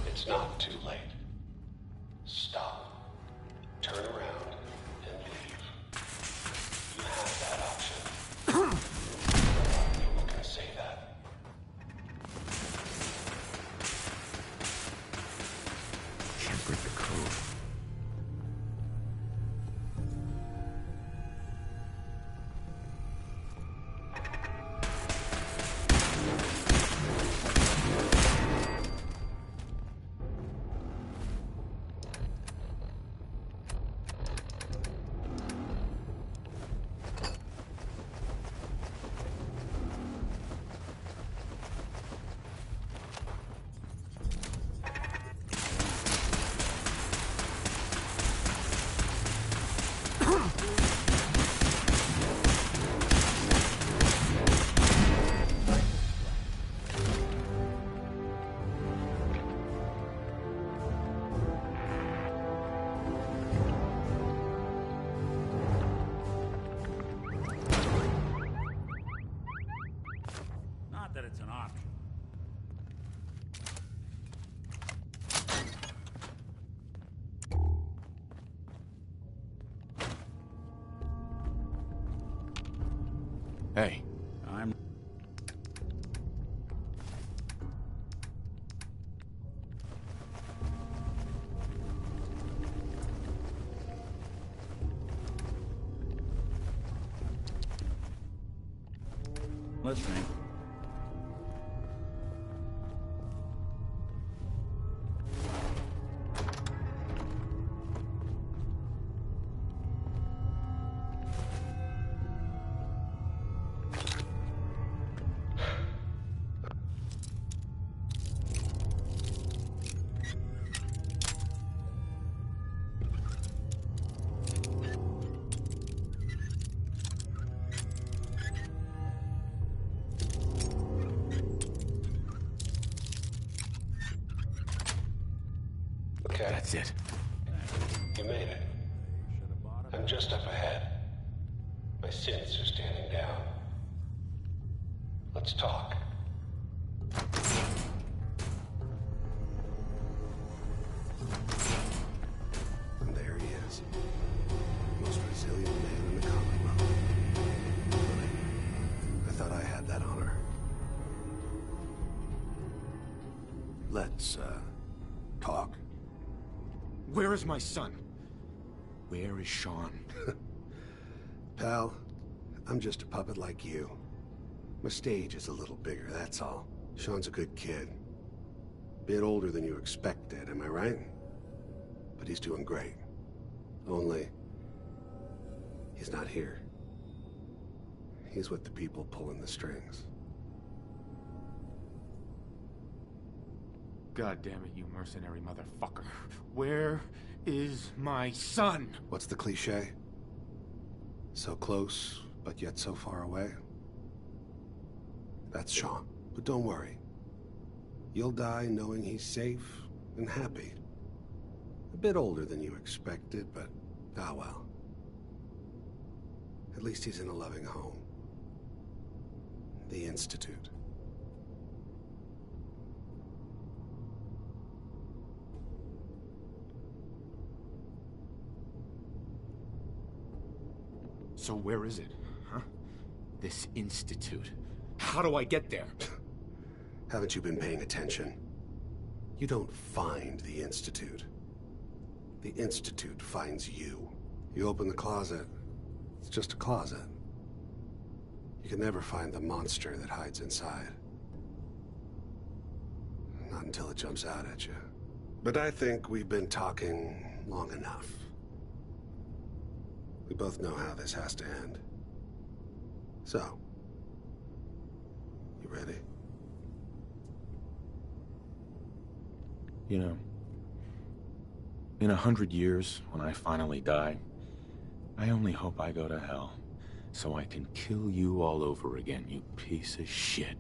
Speaker 11: It's not too late. Stop. Turn around and leave. You have that option. A lot of people can say that.
Speaker 3: Hey.
Speaker 9: I'm... listening.
Speaker 11: Okay.
Speaker 3: That's it.
Speaker 11: You made it. I'm just up ahead. My sins are standing down. Let's talk.
Speaker 14: And there he is. Most resilient man in the Commonwealth. I thought I had that honor. Let's, talk.
Speaker 3: Where is my son? Where is Sean?
Speaker 14: Pal, I'm just a puppet like you. My stage is a little bigger, that's all. Sean's a good kid. Bit older than you expected, am I right? But he's doing great. Only, he's not here. He's with the people pulling the strings.
Speaker 3: God damn it, you mercenary motherfucker. Where is my son?
Speaker 14: What's the cliche? So close, but yet so far away? That's Sean. But don't worry. You'll die knowing he's safe and happy. A bit older than you expected, but ah well. At least he's in a loving home. The Institute.
Speaker 3: So where is it, huh? This institute. How do I get there?
Speaker 14: Haven't you been paying attention? You don't find the Institute. The Institute finds you. You open the closet, it's just a closet. You can never find the monster that hides inside. Not until it jumps out at you. But I think we've been talking long enough. We both know how this has to end. So, you ready?
Speaker 3: You know, in 100 years, when I finally die, I only hope I go to hell, so I can kill you all over again, you piece of shit.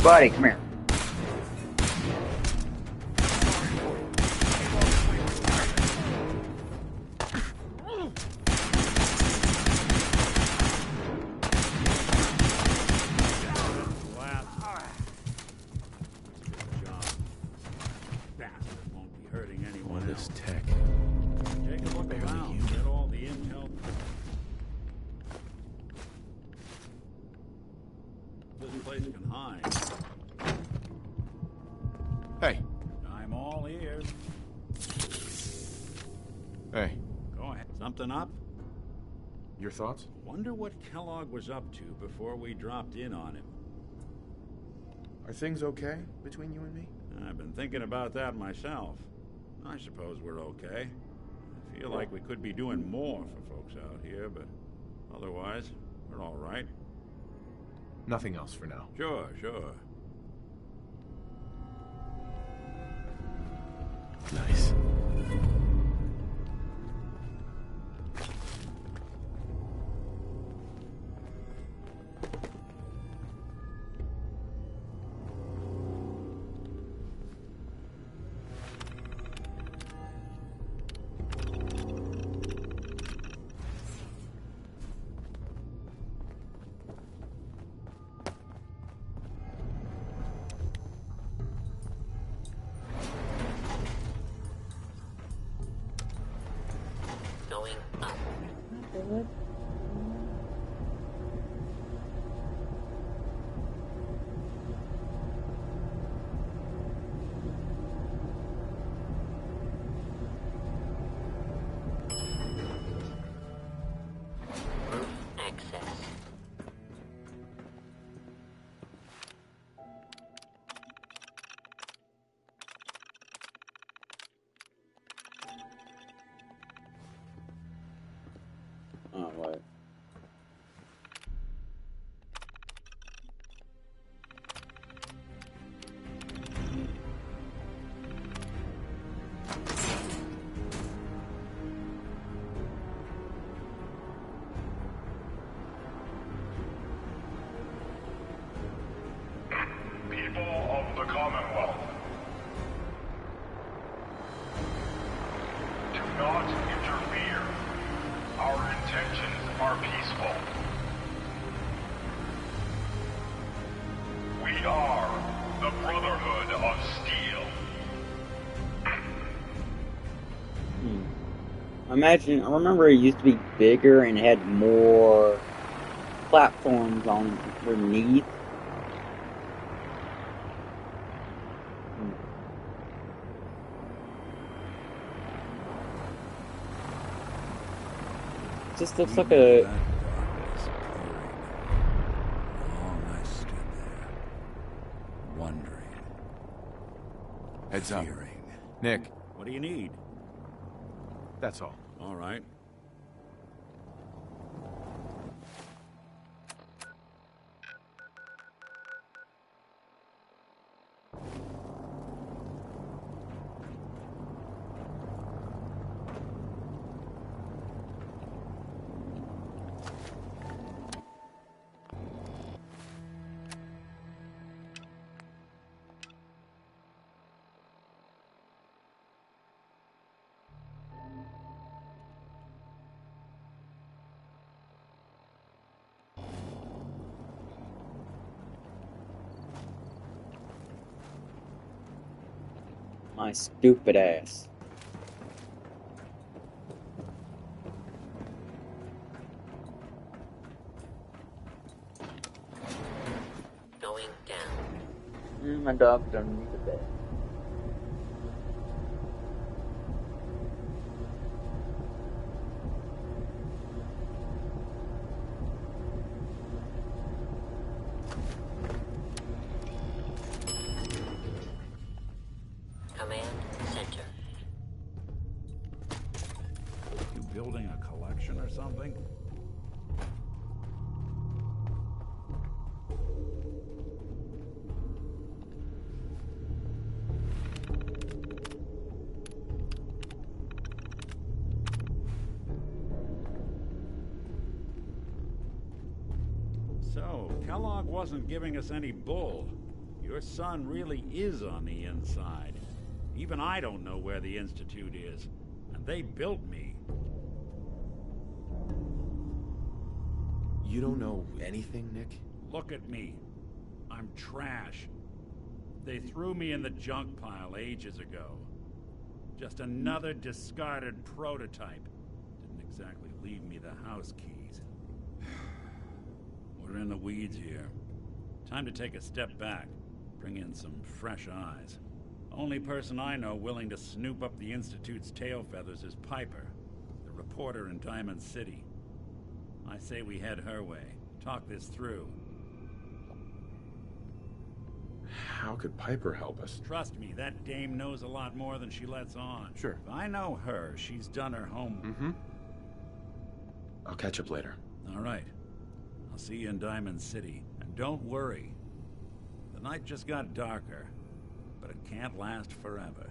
Speaker 1: Buddy, come here.
Speaker 3: All this tech.
Speaker 9: Take a look
Speaker 3: Barely
Speaker 9: around.
Speaker 3: human.
Speaker 9: Get all the intel. This place can hide.
Speaker 3: Hey.
Speaker 9: I'm all ears.
Speaker 3: Hey.
Speaker 9: Go ahead. Something up?
Speaker 3: Your thoughts?
Speaker 9: Wonder what Kellogg was up to before we dropped in on him.
Speaker 3: Are things okay between you and me?
Speaker 9: I've been thinking about that myself. I suppose we're okay. I feel like we could be doing more for folks out here, but otherwise, we're all right.
Speaker 3: Nothing else for now.
Speaker 9: Sure, sure.
Speaker 3: Nice.
Speaker 2: We are the Brotherhood of Steel.
Speaker 1: I remember it used to be bigger and had more platforms on underneath. Just looks like a...
Speaker 9: Long I stood there, wondering.
Speaker 3: Heads up.
Speaker 9: Fearing.
Speaker 3: Nick.
Speaker 9: What do you need?
Speaker 3: That's all.
Speaker 9: All right.
Speaker 1: My stupid ass.
Speaker 20: Going down.
Speaker 1: My dog's underneath the bed.
Speaker 20: Command center.
Speaker 9: You building a collection or something? So, Kellogg wasn't giving us any bull. Your son really is on the inside. Even I don't know where the Institute is. And they built me.
Speaker 3: You don't know anything, Nick?
Speaker 9: Look at me. I'm trash. They threw me in the junk pile ages ago. Just another discarded prototype. Didn't exactly leave me the house keys. We're in the weeds here. Time to take a step back. Bring in some fresh eyes. Only person I know willing to snoop up the Institute's tail feathers is Piper, the reporter in Diamond City. I say we head her way. Talk this through.
Speaker 3: How could Piper help us?
Speaker 9: Trust me, that dame knows a lot more than she lets on.
Speaker 3: Sure.
Speaker 9: If I know her, she's done her homework.
Speaker 3: Mm-hmm. I'll catch up later.
Speaker 9: All right. I'll see you in Diamond City. And don't worry. The night just got darker, but it can't last forever.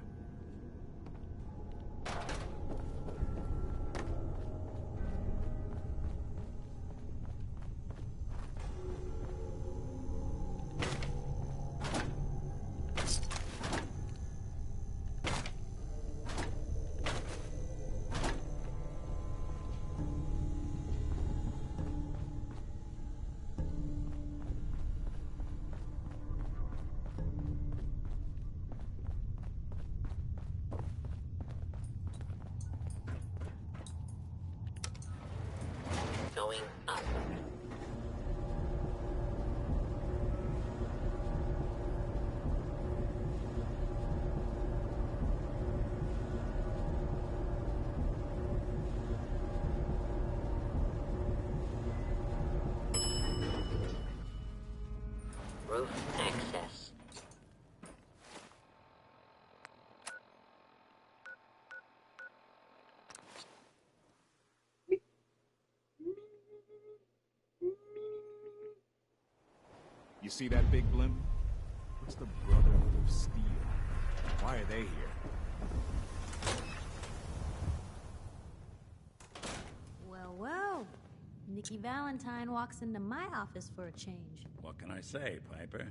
Speaker 20: Going up. Roof access.
Speaker 12: You see that big blimp? It's the Brotherhood of Steel. Why are they here?
Speaker 15: Well, well. Nikki Valentine walks into my office for a change.
Speaker 9: What can I say, Piper?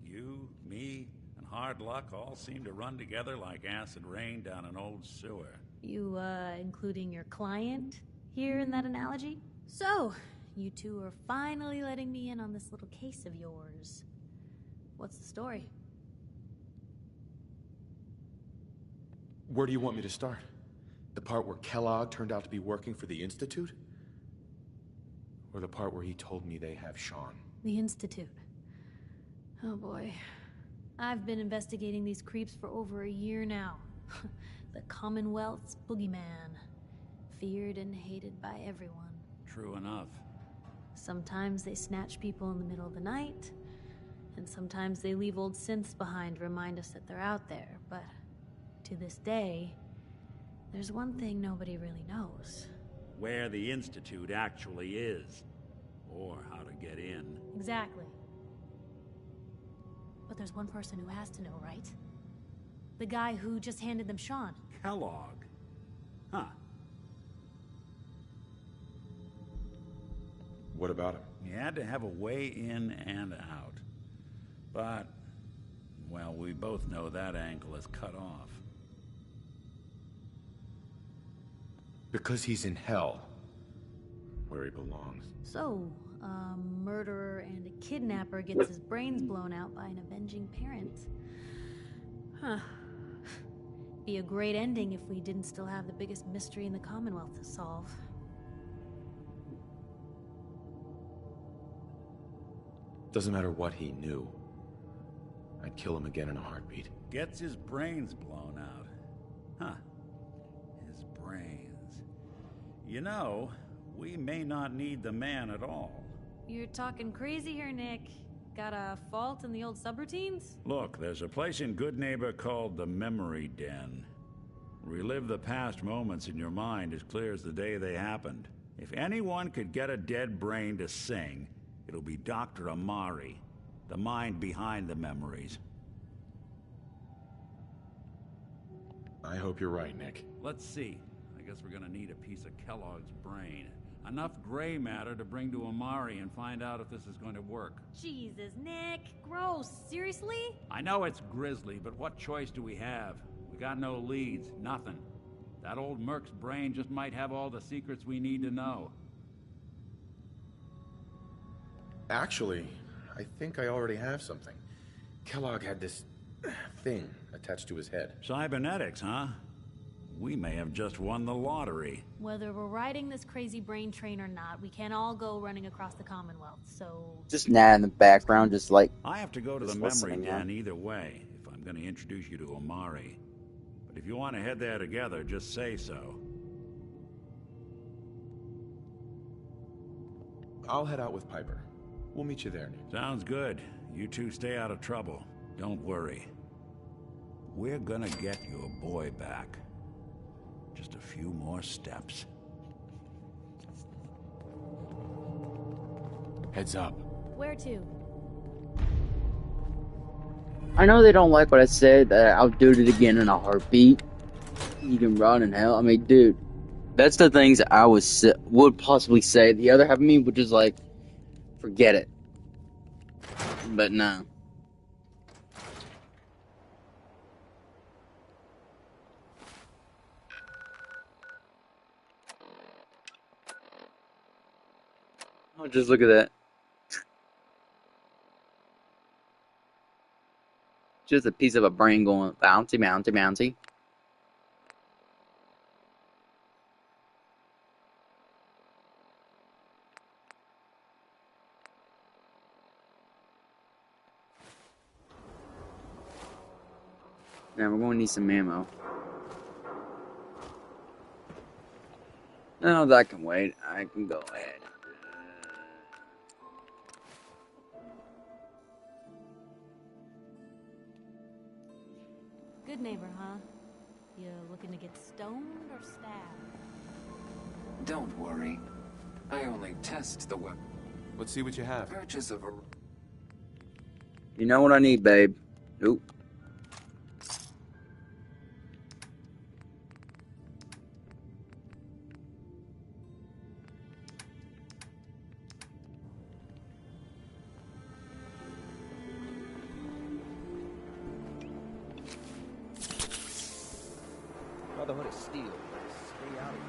Speaker 9: You, me, and hard luck all seem to run together like acid rain down an old sewer.
Speaker 15: You, including your client here in that analogy? So, you two are finally letting me in on this little case of yours. What's the story?
Speaker 3: Where do you want me to start? The part where Kellogg turned out to be working for the Institute? Or the part where he told me they have Sean?
Speaker 15: The Institute. Oh boy. I've been investigating these creeps for over a year now. The Commonwealth's boogeyman. Feared and hated by everyone.
Speaker 9: True enough.
Speaker 15: Sometimes they snatch people in the middle of the night, and sometimes they leave old synths behind to remind us that they're out there, but to this day, there's one thing nobody really knows.
Speaker 9: Where the Institute actually is. Or how to get in.
Speaker 15: Exactly. But there's one person who has to know, right? The guy who just handed them Sean.
Speaker 9: Kellogg. Huh.
Speaker 3: What about him?
Speaker 9: He had to have a way in and out. But, well, we both know that angle is cut off.
Speaker 3: Because he's in hell. Where he belongs.
Speaker 15: So, a murderer and a kidnapper gets his brains blown out by an avenging parent. Huh. Be a great ending if we didn't still have the biggest mystery in the Commonwealth to solve.
Speaker 3: Doesn't matter what he knew. I'd kill him again in a heartbeat.
Speaker 9: Gets his brains blown out. Huh. His brains. You know, we may not need the man at all.
Speaker 15: You're talking crazy here, Nick. Got a fault in the old subroutines?
Speaker 9: Look, there's a place in Good Neighbor called the Memory Den. Relive the past moments in your mind as clear as the day they happened. If anyone could get a dead brain to sing, it'll be Dr. Amari, the mind behind the memories.
Speaker 3: I hope you're right, Nick.
Speaker 9: Let's see. I guess we're gonna need a piece of Kellogg's brain. Enough gray matter to bring to Amari and find out if this is going to work.
Speaker 15: Jesus, Nick. Gross. Seriously?
Speaker 9: I know it's grisly, but what choice do we have? We got no leads, nothing. That old Merc's brain just might have all the secrets we need to know.
Speaker 3: Actually, I think I already have something. Kellogg had this thing attached to his head.
Speaker 9: Cybernetics, huh? We may have just won the lottery.
Speaker 15: Whether we're riding this crazy brain train or not, we can't all go running across the Commonwealth, so...
Speaker 1: Just Nat in the background, just like...
Speaker 9: I have to go to the memory den either way, if I'm going to introduce you to Amari. But if you want to head there together, just say so.
Speaker 3: I'll head out with Piper. We'll meet you there, Nick.
Speaker 9: Sounds good. You two stay out of trouble. Don't worry. We're gonna get your boy back. Just a few more steps.
Speaker 3: Heads up.
Speaker 15: Where to?
Speaker 1: I know they don't like what I said, that I'll do it again in a heartbeat. You can run in hell. I mean, dude, that's the things I would possibly say. The other half of me would just like, forget it. But no. Oh, just look at that. Just a piece of a brain going bouncy, bouncy, bouncy. Now we're going to need some ammo. No, that can wait. I can go ahead.
Speaker 15: Good neighbor, huh? You looking to get stoned or stabbed?
Speaker 10: Don't worry. I only test the weapon.
Speaker 3: Let's see what you have.
Speaker 10: Purchase of a...
Speaker 1: You know what I need, babe. Nope.
Speaker 19: Brotherhood is steel. Stay out of it.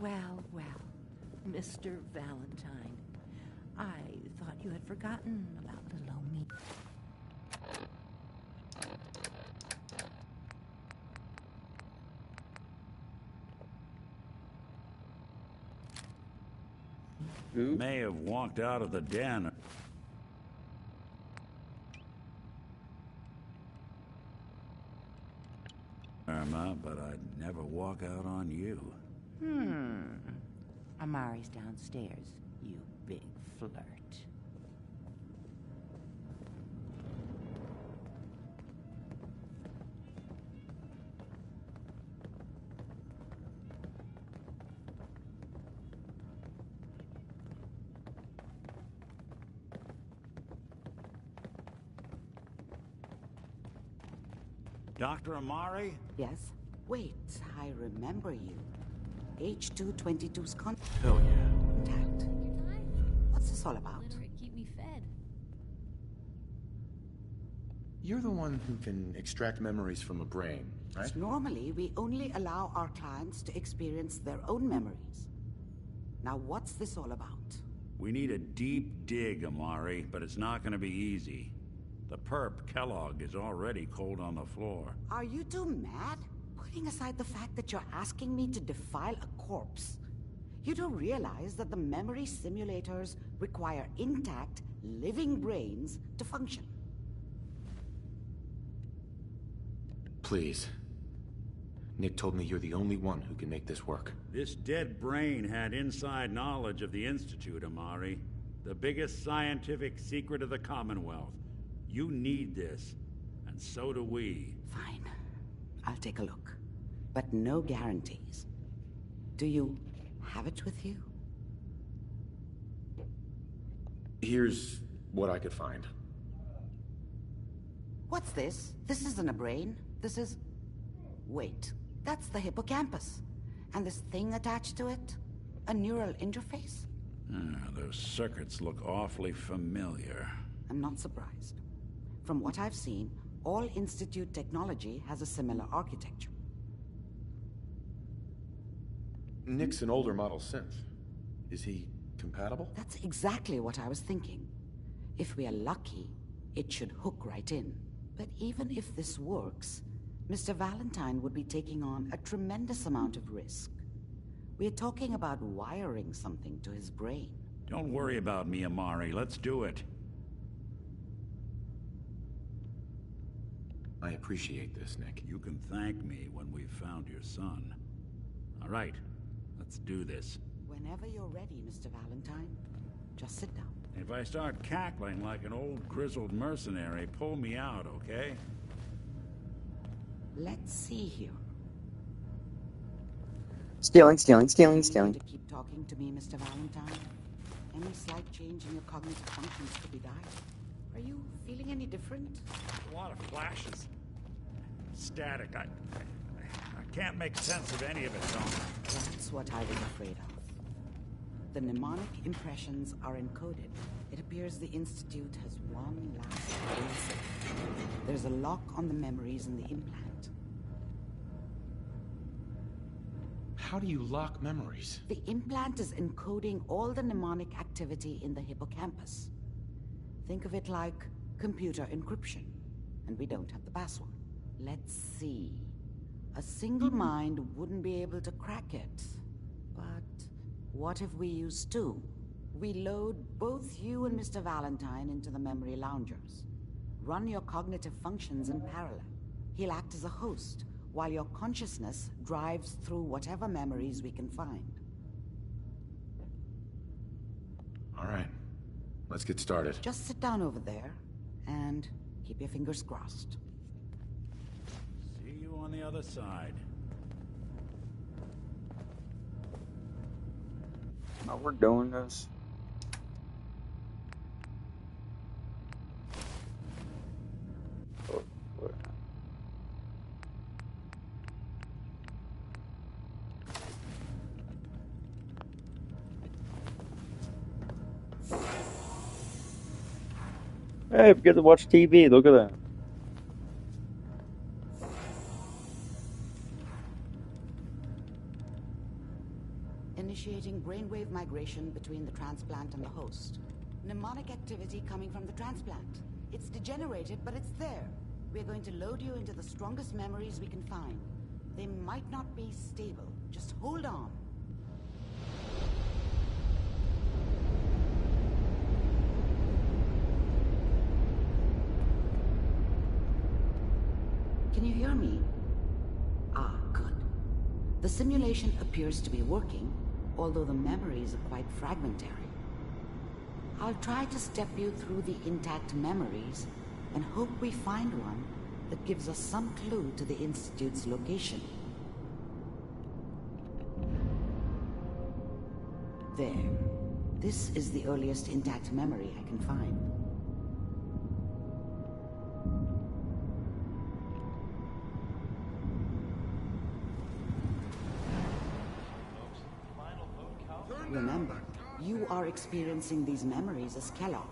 Speaker 4: Well, well, Mr. Valentine. I thought you had forgotten about little old me.
Speaker 9: May have walked out of the den. Irma, but I'd never walk out on you.
Speaker 4: Amari's downstairs, you big flirt.
Speaker 9: Dr. Amari?
Speaker 18: Yes? Wait, I remember you. H222's
Speaker 3: Hell yeah.
Speaker 18: contact. What's this all about?
Speaker 22: Literate keep me fed.
Speaker 3: You're the one who can extract memories from a brain, right?
Speaker 18: Normally, we only allow our clients to experience their own memories. Now, what's this all about?
Speaker 9: We need a deep dig, Amari, but it's not gonna be easy. The perp, Kellogg, is already cold on the floor.
Speaker 18: Are you two mad? Putting aside the fact that you're asking me to defile a corpse, you don't realize that the memory simulators require intact, living brains to function.
Speaker 3: Please. Nick told me you're the only one who can make this work.
Speaker 9: This dead brain had inside knowledge of the Institute, Amari. The biggest scientific secret of the Commonwealth. You need this, and so do we.
Speaker 18: Fine. I'll take a look. But no guarantees. Do you have it with you?
Speaker 3: Here's what I could find.
Speaker 18: What's this? This isn't a brain. This is... Wait. That's the hippocampus. And this thing attached to it? A neural interface?
Speaker 9: Those circuits look awfully familiar.
Speaker 18: I'm not surprised. From what I've seen, all Institute technology has a similar architecture.
Speaker 3: Nick's an older model synth. Is he compatible?
Speaker 18: That's exactly what I was thinking. If we are lucky, it should hook right in. But even if this works, Mr. Valentine would be taking on a tremendous amount of risk. We're talking about wiring something to his brain.
Speaker 9: Don't worry about me, Amari. Let's do it.
Speaker 3: I appreciate this, Nick.
Speaker 9: You can thank me when we've found your son. All right, let's do this.
Speaker 18: Whenever you're ready, Mr. Valentine, just sit down.
Speaker 9: If I start cackling like an old grizzled mercenary, pull me out, okay?
Speaker 18: Let's see here.
Speaker 1: Stealing.
Speaker 18: You need to keep talking to me, Mr. Valentine. Any slight change in your cognitive functions could be dire. Are you feeling any different?
Speaker 9: A lot of flashes. Static. I can't make sense of any of it, Tom.
Speaker 18: That's what I was afraid of. The mnemonic impressions are encoded. It appears the Institute has one last basic. There's a lock on the memories in the implant.
Speaker 3: How do you lock memories?
Speaker 18: The implant is encoding all the mnemonic activity in the hippocampus. Think of it like computer encryption, and we don't have the password. Let's see. A single mind wouldn't be able to crack it. But what if we use two? We load both you and Mr. Valentine into the memory loungers. Run your cognitive functions in parallel. He'll act as a host, while your consciousness drives through whatever memories we can find.
Speaker 3: All right. Let's get started.
Speaker 18: Just sit down over there, and keep your fingers crossed.
Speaker 9: See you on the other side.
Speaker 1: How we're doing this? Oh, what? Hey, we get to watch TV. Look at that.
Speaker 18: initiating brainwave migration between the transplant and the host. Mnemonic activity coming from the transplant. It's degenerated, but it's there. We're going to load you into the strongest memories we can find. They might not be stable. Just hold on. Can you hear me? Ah, good. The simulation appears to be working, although the memories are quite fragmentary. I'll try to step you through the intact memories and hope we find one that gives us some clue to the Institute's location. There. This is the earliest intact memory I can find. Remember, you are experiencing these memories as Kellogg.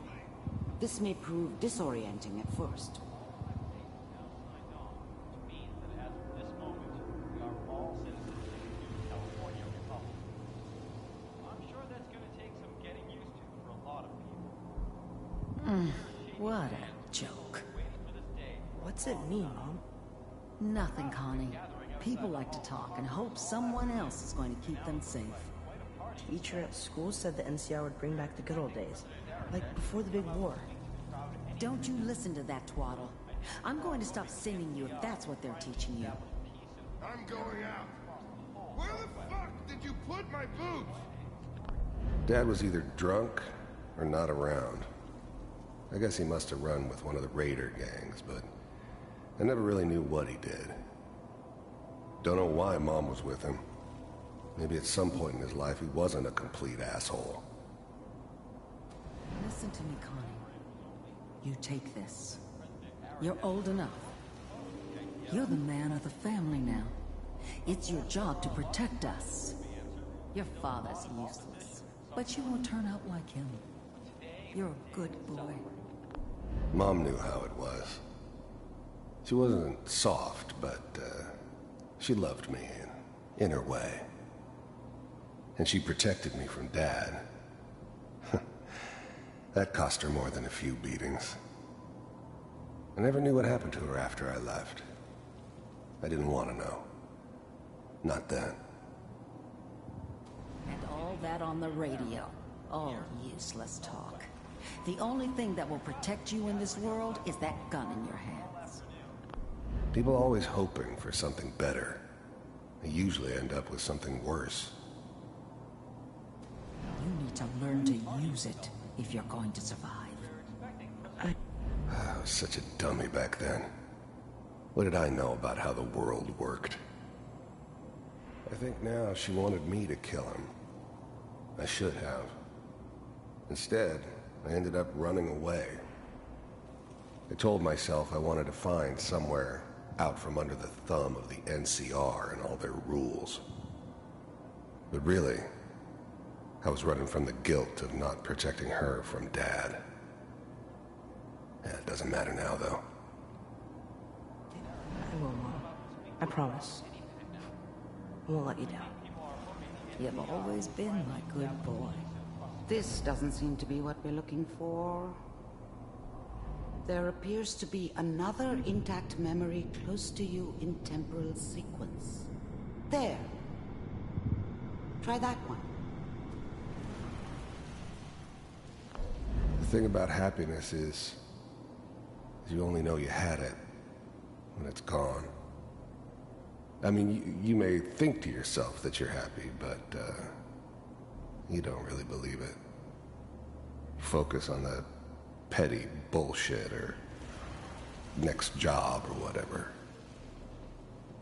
Speaker 18: This may prove disorienting at first.
Speaker 4: What a joke.
Speaker 13: What's it mean, Mom?
Speaker 4: Nothing, Connie. People like to talk and hope someone else is going to keep them safe.
Speaker 13: Teacher at school said the NCR would bring back the good old days, like before the big war.
Speaker 4: Don't you listen to that twaddle. I'm going to stop singing you if that's what they're teaching you.
Speaker 22: I'm going out. Where the fuck did you put my boots?
Speaker 14: Dad was either drunk or not around. I guess he must have run with one of the raider gangs, but I never really knew what he did. Don't know why Mom was with him. Maybe at some point in his life he wasn't a complete asshole.
Speaker 4: Listen to me, Connie. You take this. You're old enough. You're the man of the family now. It's your job to protect us. Your father's useless, but you won't turn out like him. You're a good boy.
Speaker 14: Mom knew how it was. She wasn't soft, but she loved me in her way. And she protected me from Dad. That cost her more than a few beatings. I never knew what happened to her after I left. I didn't want to know. Not then.
Speaker 4: And all that on the radio. All useless talk. The only thing that will protect you in this world is that gun in your hands.
Speaker 14: People are always hoping for something better. They usually end up with something worse.
Speaker 4: You need to learn to use it if you're going to survive.
Speaker 14: I was such a dummy back then. What did I know about how the world worked? I think now she wanted me to kill him. I should have. Instead, I ended up running away. I told myself I wanted to find somewhere out from under the thumb of the NCR and all their rules. But really, I was running from the guilt of not protecting her from Dad. Yeah, it doesn't matter now, though.
Speaker 13: I will, Mom. I promise. I won't let you down.
Speaker 4: You've always been my good boy.
Speaker 18: This doesn't seem to be what we're looking for. There appears to be another intact memory close to you in temporal sequence. There. Try that one.
Speaker 14: The thing about happiness is you only know you had it when it's gone. I mean, you may think to yourself that you're happy, but you don't really believe it. Focus on the petty bullshit or next job or whatever.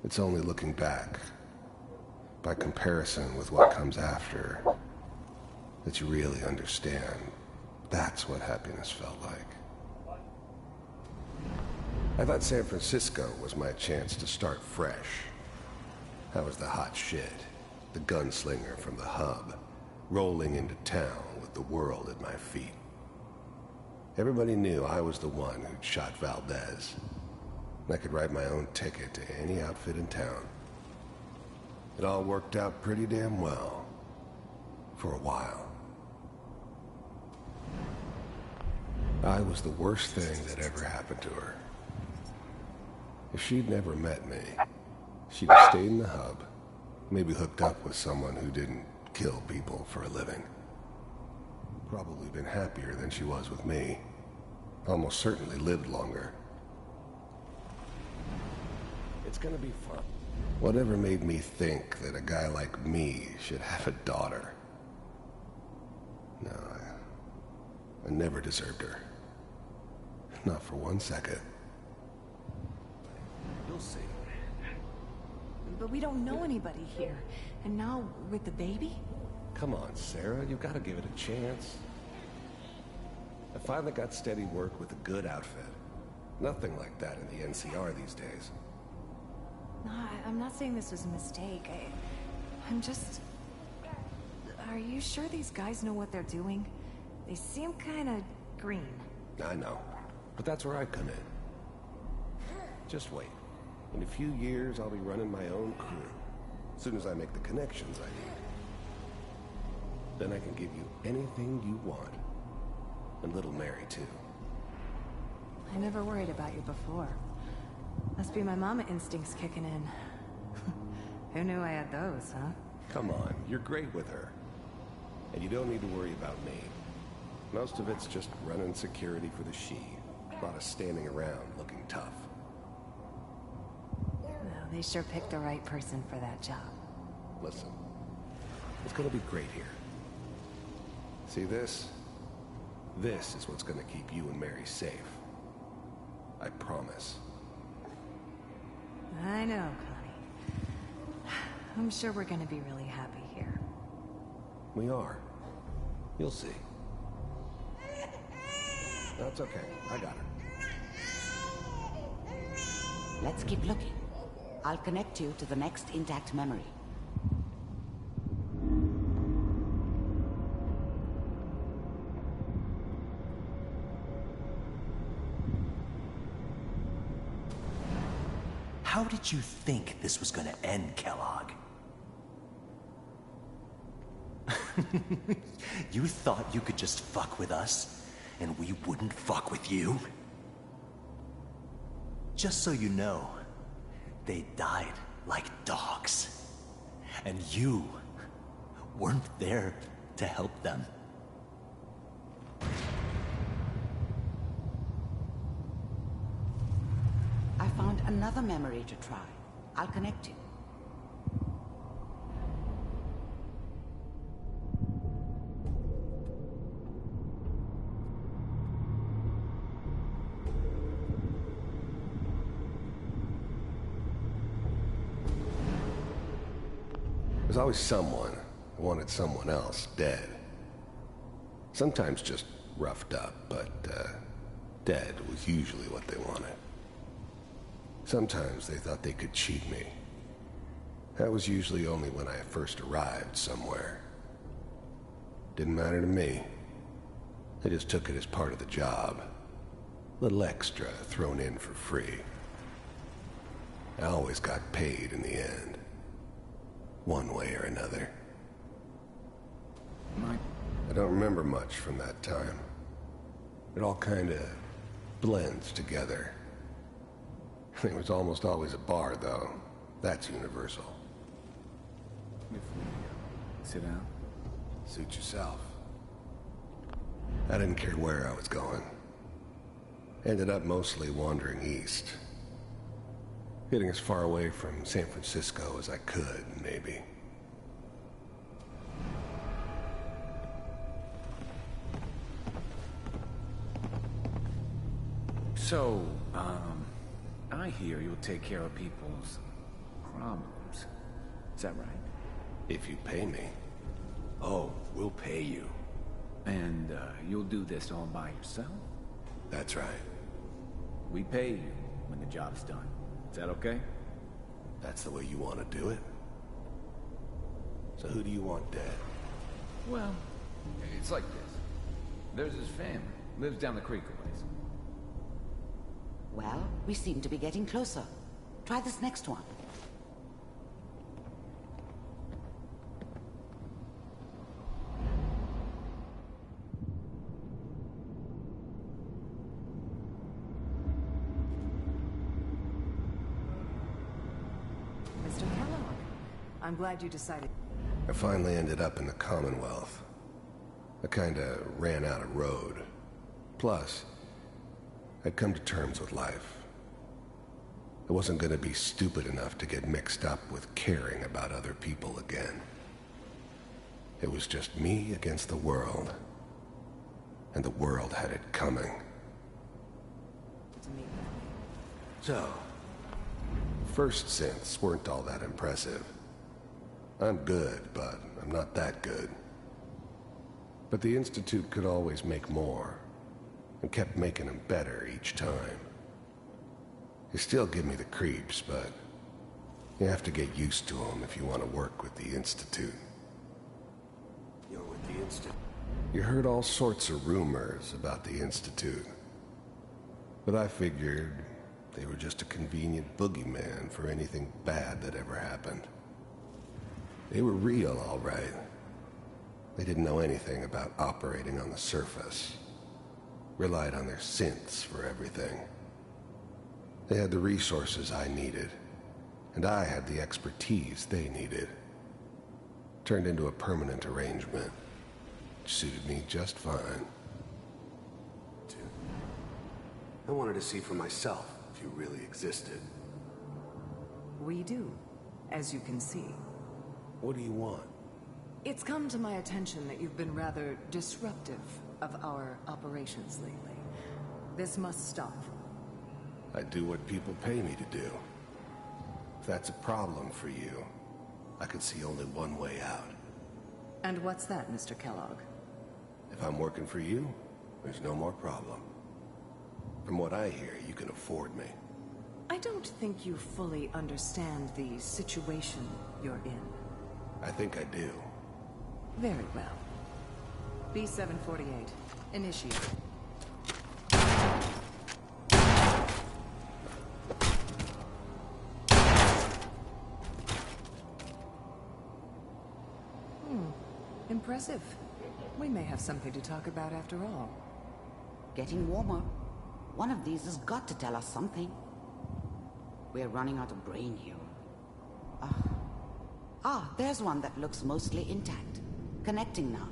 Speaker 14: It's only looking back, by comparison with what comes after, that you really understand. That's what happiness felt like. I thought San Francisco was my chance to start fresh. I was the hot shit, the gunslinger from the hub, rolling into town with the world at my feet. Everybody knew I was the one who'd shot Valdez. I could write my own ticket to any outfit in town. It all worked out pretty damn well. For a while. I was the worst thing that ever happened to her. If she'd never met me, she'd have stayed in the hub, maybe hooked up with someone who didn't kill people for a living. Probably been happier than she was with me. Almost certainly lived longer. It's gonna be fun. Whatever made me think that a guy like me should have a daughter? No, I never deserved her. Not for 1 second. You'll see.
Speaker 6: But we don't know anybody here. And now, with the baby?
Speaker 14: Come on, Sarah, you've got to give it a chance. I finally got steady work with a good outfit. Nothing like that in the NCR these days.
Speaker 6: No, I'm not saying this was a mistake. I'm just... Are you sure these guys know what they're doing? They seem kind of green.
Speaker 14: I know, but that's where I come in. Just wait. In a few years, I'll be running my own crew. As soon as I make the connections I need. Then I can give you anything you want. And little Mary, too.
Speaker 6: I never worried about you before. Must be my mama instincts kicking in. Who knew I had those, huh?
Speaker 14: Come on, you're great with her. And you don't need to worry about me. Most of it's just running security for the she. A lot of standing around looking tough.
Speaker 6: Well, they sure picked the right person for that job.
Speaker 14: Listen, it's gonna be great here. See this? This is what's gonna keep you and Mary safe. I promise.
Speaker 6: I know, Connie. I'm sure we're gonna be really happy here.
Speaker 14: We are. You'll see. That's okay. I got her.
Speaker 18: Let's keep looking. I'll connect you to the next intact memory.
Speaker 7: How did you think this was gonna end, Kellogg? You thought you could just fuck with us, and we wouldn't fuck with you? Just so you know, they died like dogs. And you weren't there to help them.
Speaker 18: I found another memory to try. I'll connect you.
Speaker 14: There's always someone who wanted someone else dead. Sometimes just roughed up, but dead was usually what they wanted. Sometimes they thought they could cheat me. That was usually only when I first arrived somewhere. Didn't matter to me. They just took it as part of the job. Little extra thrown in for free. I always got paid in the end. One way or another. I don't remember much from that time. It all kinda blends together. There was almost always a bar, though. That's universal.
Speaker 12: If we sit down?
Speaker 14: Suit yourself. I didn't care where I was going. Ended up mostly wandering east. Getting as far away from San Francisco as I could, maybe.
Speaker 12: So, I hear you'll take care of people's problems. Is that right?
Speaker 14: If you pay me.
Speaker 12: Oh, we'll pay you. And, you'll do this all by yourself?
Speaker 14: That's right.
Speaker 12: We pay you when the job's done. Is that okay?
Speaker 14: That's the way you want to do it? So who do you want dead?
Speaker 12: Well, it's like this. There's his family. Lives down the creek a ways.
Speaker 18: Well, we seem to be getting closer. Try this next one.
Speaker 6: I'm glad you decided.
Speaker 14: I finally ended up in the Commonwealth. I kinda ran out of road. Plus, I'd come to terms with life. I wasn't gonna be stupid enough to get mixed up with caring about other people again. It was just me against the world. And the world had it coming. So, first synths weren't all that impressive. I'm good, but I'm not that good. But the Institute could always make more, and kept making them better each time. They still give me the creeps, but you have to get used to them if you want to work with the Institute. You're with the Institute? You heard all sorts of rumors about the Institute. But I figured they were just a convenient boogeyman for anything bad that ever happened. They were real, all right. They didn't know anything about operating on the surface. Relied on their synths for everything. They had the resources I needed, and I had the expertise they needed. Turned into a permanent arrangement. Suited me just fine. I wanted to see for myself if you really existed.
Speaker 6: We do, as you can see.
Speaker 14: What do you want?
Speaker 6: It's come to my attention that you've been rather disruptive of our operations lately. This must stop.
Speaker 14: I do what people pay me to do. If that's a problem for you, I could see only one way out.
Speaker 6: And what's that, Mr. Kellogg?
Speaker 14: If I'm working for you, there's no more problem. From what I hear, you can afford me.
Speaker 6: I don't think you fully understand the situation you're in.
Speaker 14: I think I do.
Speaker 6: Very well. B748, initiate. Impressive. We may have something to talk about after all.
Speaker 18: Getting warmer. One of these has got to tell us something. We're running out of brain here. There's one that looks mostly intact. Connecting now.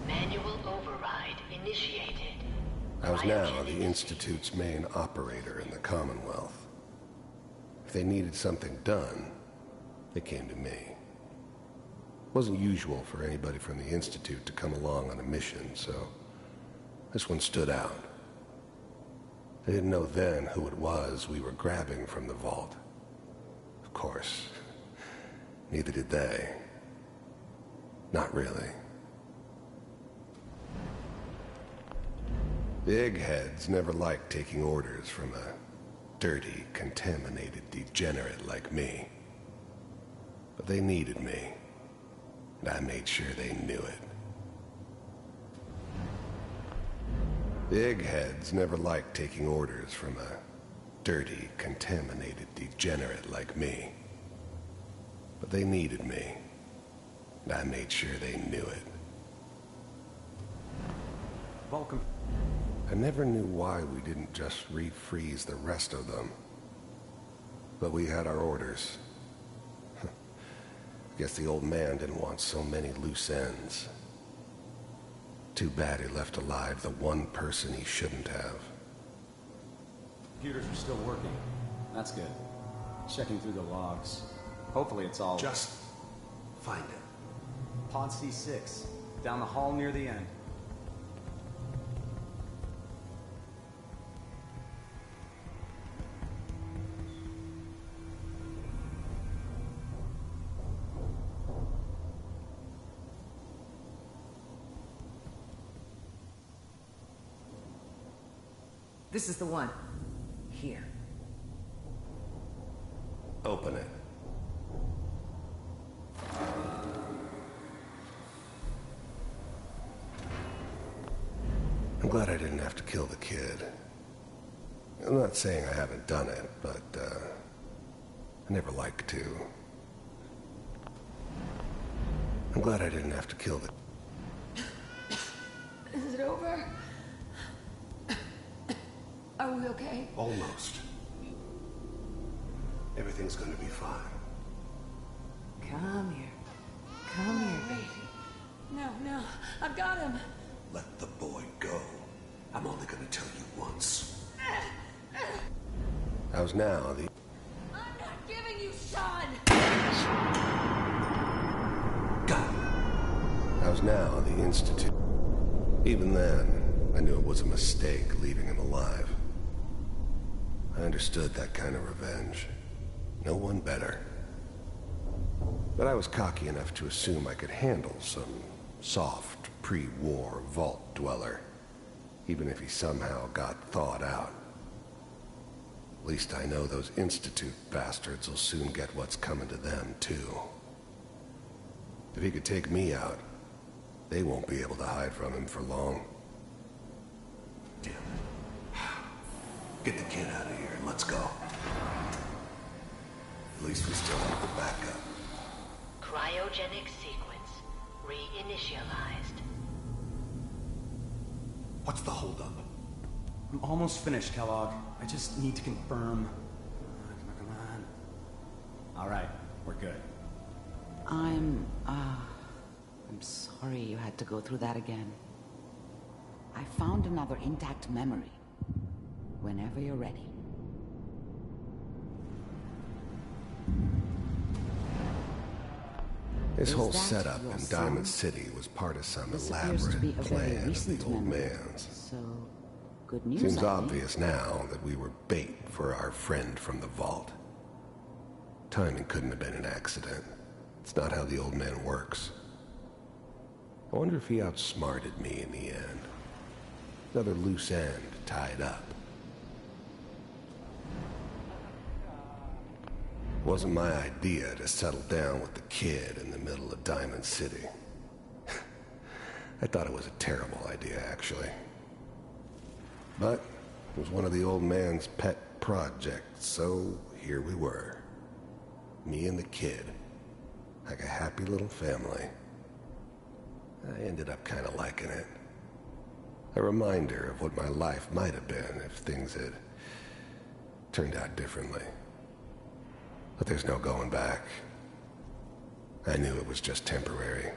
Speaker 20: Manual override initiated.
Speaker 14: I was now the Institute's main operator in the Commonwealth. If they needed something done, they came to me. It wasn't usual for anybody from the Institute to come along on a mission, so this one stood out. I didn't know then who it was we were grabbing from the vault. Of course, neither did they. Not really. The eggheads never liked taking orders from a dirty, contaminated degenerate like me. But they needed me, and I made sure they knew it. The eggheads never liked taking orders from a dirty, contaminated degenerate like me. But they needed me, and I made sure they knew it.
Speaker 19: Welcome.
Speaker 14: I never knew why we didn't just refreeze the rest of them. But we had our orders. Guess the old man didn't want so many loose ends. Too bad he left alive the one person he shouldn't have.
Speaker 16: Computers are still working. That's good. Checking through the logs. Hopefully it's all...
Speaker 14: Just find it.
Speaker 16: Pod C6. Down the hall near the end.
Speaker 6: This is the one. Here.
Speaker 14: Open it. I'm glad I didn't have to kill the kid. I'm not saying I haven't done it, but, I never like to. I'm glad I didn't have to kill the...
Speaker 6: Is it over? Are we okay?
Speaker 14: Almost. Everything's gonna be fine.
Speaker 6: Come here. Come here, baby.
Speaker 5: No, no, I've got him.
Speaker 14: Let the boy go. I'm only gonna tell you once. How's now, the...
Speaker 5: I'm not giving you Sean!
Speaker 14: How's now, the Institute? Even then, I knew it was a mistake leaving him alive. I understood that kind of revenge. No one better. But I was cocky enough to assume I could handle some soft, pre-war vault dweller, even if he somehow got thawed out. At least I know those Institute bastards will soon get what's coming to them, too. If he could take me out, they won't be able to hide from him for long. Damn it. Get the kid out of here and let's go. At least we still have the backup.
Speaker 20: Cryogenic sequence reinitialized.
Speaker 14: What's the holdup?
Speaker 16: I'm almost finished, Kellogg. I just need to confirm. Come on. All right, we're good.
Speaker 18: I'm sorry you had to go through that again. I found another intact memory. Whenever you're ready.
Speaker 14: This whole setup in Diamond City was part of some elaborate plan of the old man's.
Speaker 18: So, good news.
Speaker 14: Seems obvious now that we were bait for our friend from the vault. Timing couldn't have been an accident. It's not how the old man works. I wonder if he outsmarted me in the end. Another loose end tied up. It wasn't my idea to settle down with the kid in the middle of Diamond City. I thought it was a terrible idea, actually. But it was one of the old man's pet projects, so here we were. Me and the kid. Like a happy little family. I ended up kind of liking it. A reminder of what my life might have been if things had turned out differently. But there's no going back. I knew it was just temporary.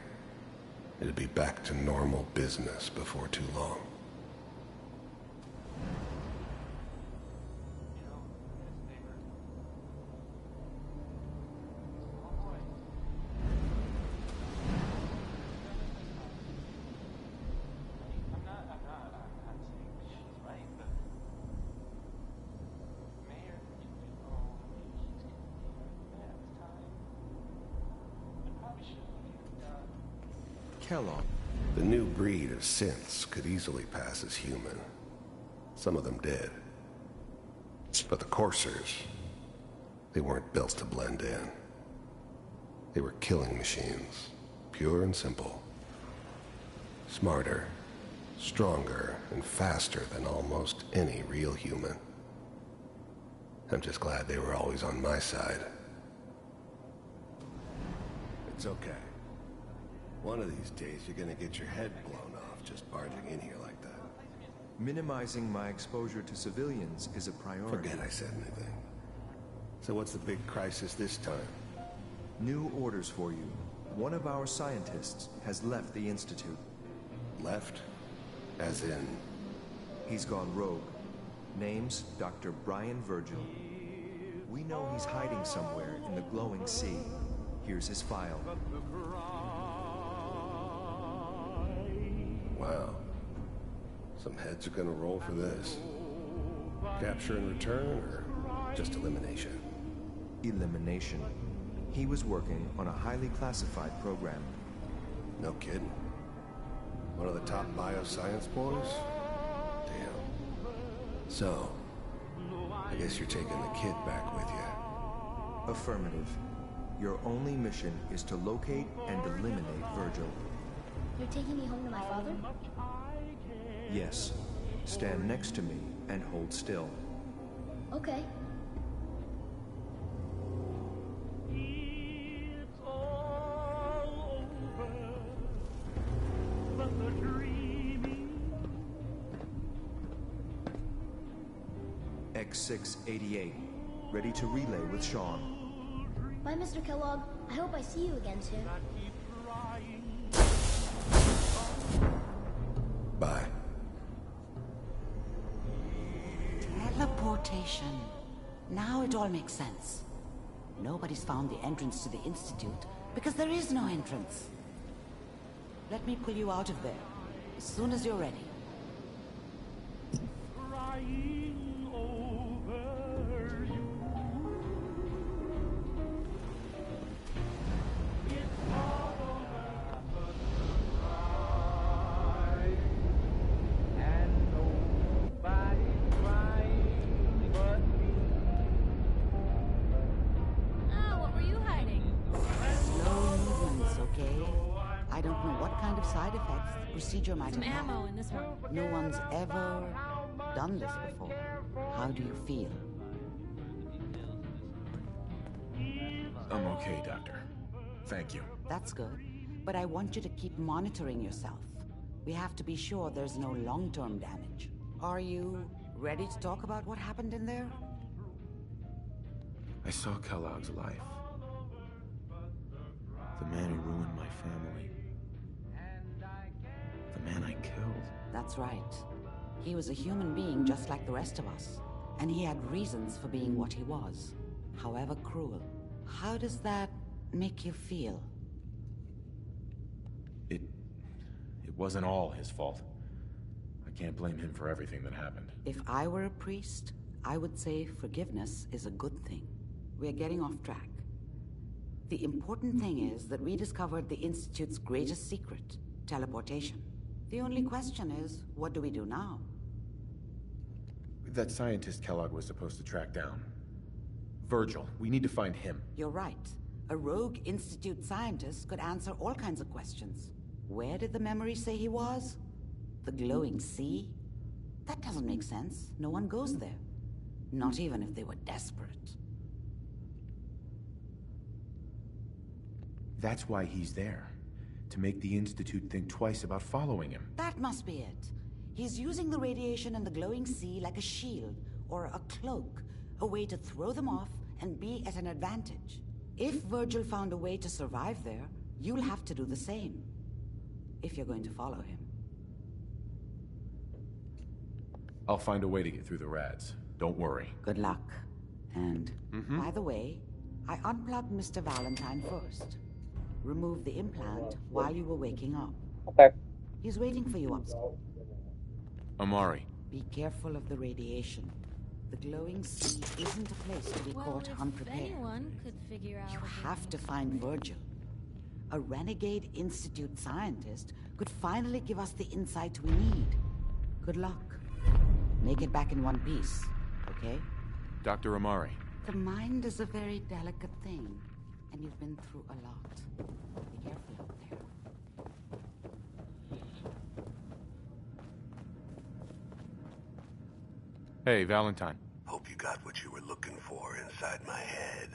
Speaker 14: It'd be back to normal business before too long.
Speaker 17: Kellogg.
Speaker 14: The new breed of synths could easily pass as human. Some of them did. But the coursers, they weren't built to blend in. They were killing machines, pure and simple. Smarter, stronger, and faster than almost any real human. I'm just glad they were always on my side. It's okay. One of these days, you're gonna get your head blown off just barging in here like that.
Speaker 17: Minimizing my exposure to civilians is a priority.
Speaker 14: Forget I said anything. So what's the big crisis this time?
Speaker 17: New orders for you. One of our scientists has left the Institute.
Speaker 14: Left? As in?
Speaker 17: He's gone rogue. Name's Dr. Brian Virgil. We know he's hiding somewhere in the glowing sea. Here's his file.
Speaker 14: Wow. Some heads are gonna roll for this. Capture and return, or just elimination?
Speaker 17: Elimination. He was working on a highly classified program.
Speaker 14: No kidding. One of the top bioscience boys? Damn. So, I guess you're taking the kid back with you.
Speaker 17: Affirmative. Your only mission is to locate and eliminate Virgil.
Speaker 23: You're taking me home to my father?
Speaker 17: Yes. Stand next to me and hold still.
Speaker 23: Okay.
Speaker 17: X688. ready to relay with Sean.
Speaker 23: Bye, Mr. Kellogg. I hope I see you again soon.
Speaker 14: Bye.
Speaker 18: Teleportation. Now it all makes sense. Nobody's found the entrance to the Institute because there is no entrance. Let me pull you out of there as soon as you're ready.
Speaker 5: What were you hiding?
Speaker 18: Slow movements, okay? I don't know what kind of side effects the procedure might
Speaker 5: Some
Speaker 18: have had.
Speaker 5: ammo in this one.
Speaker 18: No one's ever done this before. How do you feel?
Speaker 3: I'm okay, Doctor. Thank you.
Speaker 18: That's good. But I want you to keep monitoring yourself. We have to be sure there's no long-term damage. Are you ready to talk about what happened in there?
Speaker 3: I saw Kellogg's life. The man who ruined my family. The man I killed.
Speaker 18: That's right. He was a human being just like the rest of us. And he had reasons for being what he was, however cruel. How does that make you feel?
Speaker 3: It wasn't all his fault. I can't blame him for everything that happened.
Speaker 18: If I were a priest, I would say forgiveness is a good thing. We're getting off track. The important thing is that we discovered the Institute's greatest secret, teleportation. The only question is, what do we do now?
Speaker 3: That scientist Kellogg was supposed to track down. Virgil, we need to find him.
Speaker 18: You're right. A rogue Institute scientist could answer all kinds of questions. Where did the memory say he was? The glowing sea? That doesn't make sense. No one goes there. Not even if they were desperate.
Speaker 3: That's why he's there. To make the Institute think twice about following him.
Speaker 18: That must be it. He's using the radiation and the glowing sea like a shield, or a cloak, a way to throw them off and be at an advantage. If Virgil found a way to survive there, you'll have to do the same. If you're going to follow him.
Speaker 3: I'll find a way to get through the rads. Don't worry.
Speaker 18: Good luck. And, by the way, I unplugged Mr. Valentine first. Remove the implant while you were waking up.
Speaker 1: Okay.
Speaker 18: He's waiting for you upstairs.
Speaker 3: Amari.
Speaker 18: Be careful of the radiation. The glowing sea isn't a place to be caught unprepared.
Speaker 5: Anyone could figure out.
Speaker 18: You have to find Virgil. A renegade Institute scientist could finally give us the insight we need. Good luck. Make it back in one piece, okay?
Speaker 3: Dr. Amari.
Speaker 18: The mind is a very delicate thing, and you've been through a lot. Be careful out there.
Speaker 3: Hey, Valentine.
Speaker 14: Hope you got what you were looking for inside my head.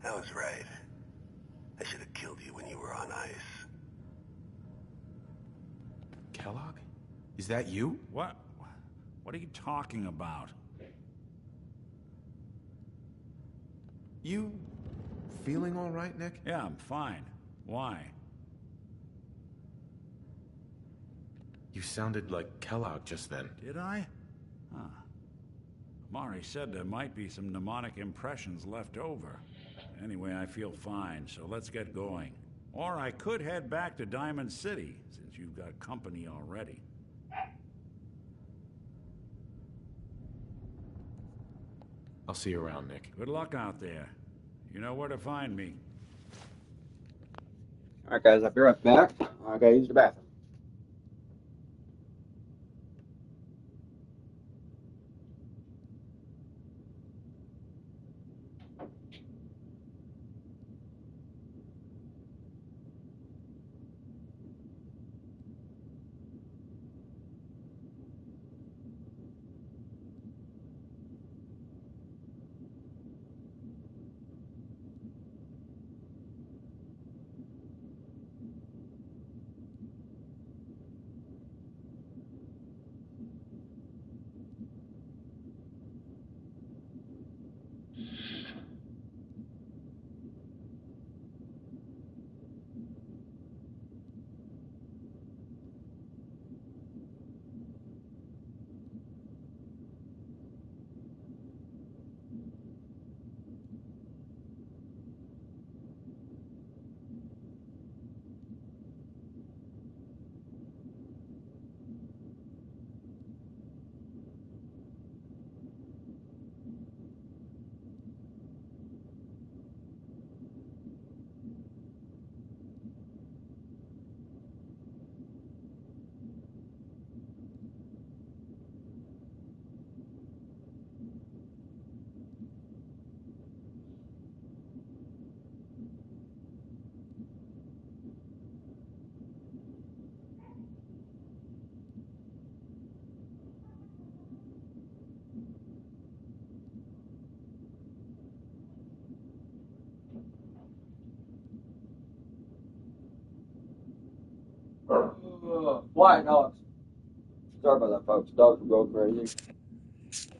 Speaker 14: That was right. I should have killed you when you were on ice.
Speaker 3: Kellogg? Is that you?
Speaker 9: What? What are you talking about?
Speaker 3: You feeling all right, Nick?
Speaker 9: Yeah, I'm fine. Why?
Speaker 3: You sounded like Kellogg just then.
Speaker 9: Did I? Huh. Mari said there might be some mnemonic impressions left over. Anyway, I feel fine, so let's get going. Or I could head back to Diamond City, since you've got company already.
Speaker 3: I'll see you around, Nick.
Speaker 9: Good luck out there. You know where to find me.
Speaker 1: Alright guys, I'll be right back. I gotta use the bathroom. Quiet dogs. Sorry about that, folks. Dogs will go crazy.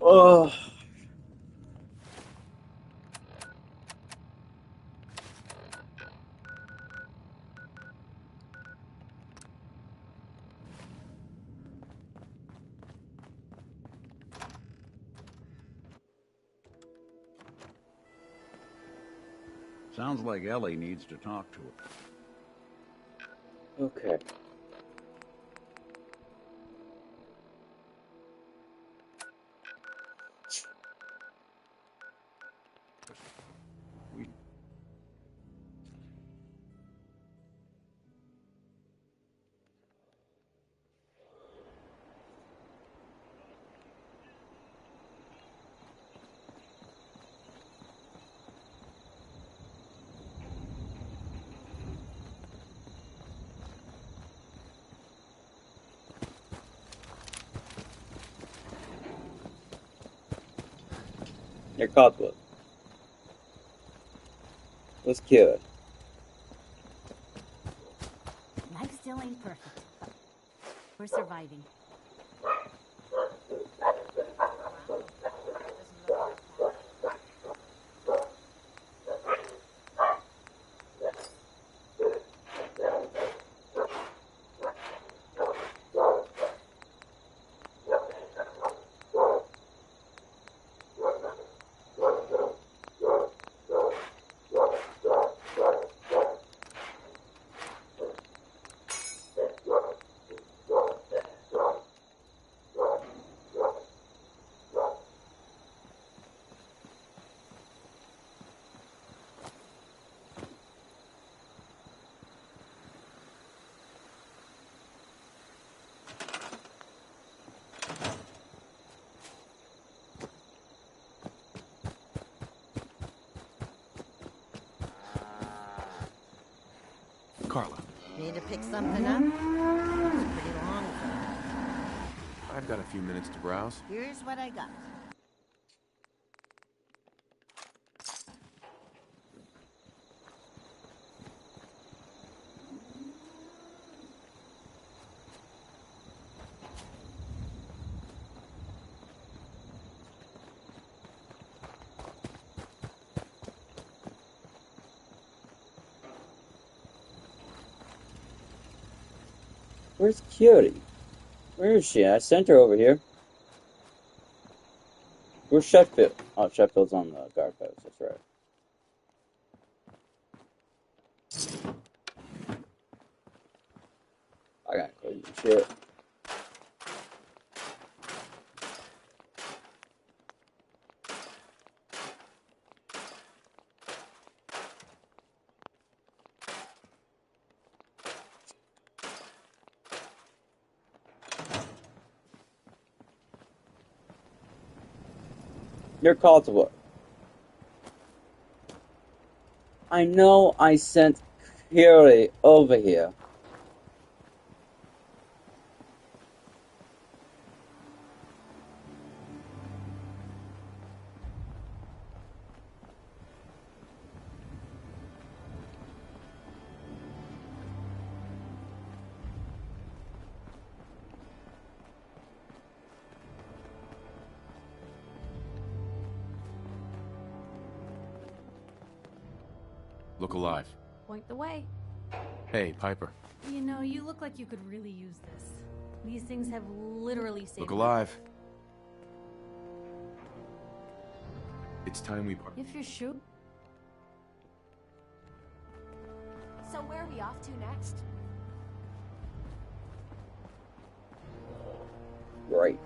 Speaker 1: Oh.
Speaker 9: Sounds like Ellie needs to talk to her.
Speaker 1: Okay. Your cosplay was cured.
Speaker 8: Life still ain't perfect, but we're surviving.
Speaker 3: Carla.
Speaker 11: Need to pick something up? Looks pretty long for that.
Speaker 3: I've got a few minutes to browse.
Speaker 11: Here's what I got.
Speaker 1: Where's Cutie? Where is she? I sent her over here. Where's Sheffield? Oh, Sheffield's on the guard post. That's right. I gotta clear your shit. You're called to what? I know I sent Curie over here.
Speaker 3: Look alive.
Speaker 5: Point the way.
Speaker 3: Hey, Piper.
Speaker 5: You know, you look like you could really use this. These things have literally saved
Speaker 3: Look
Speaker 5: my
Speaker 3: alive. It's time we part.
Speaker 5: If you're sure.
Speaker 6: So where are we off to next?
Speaker 1: Right.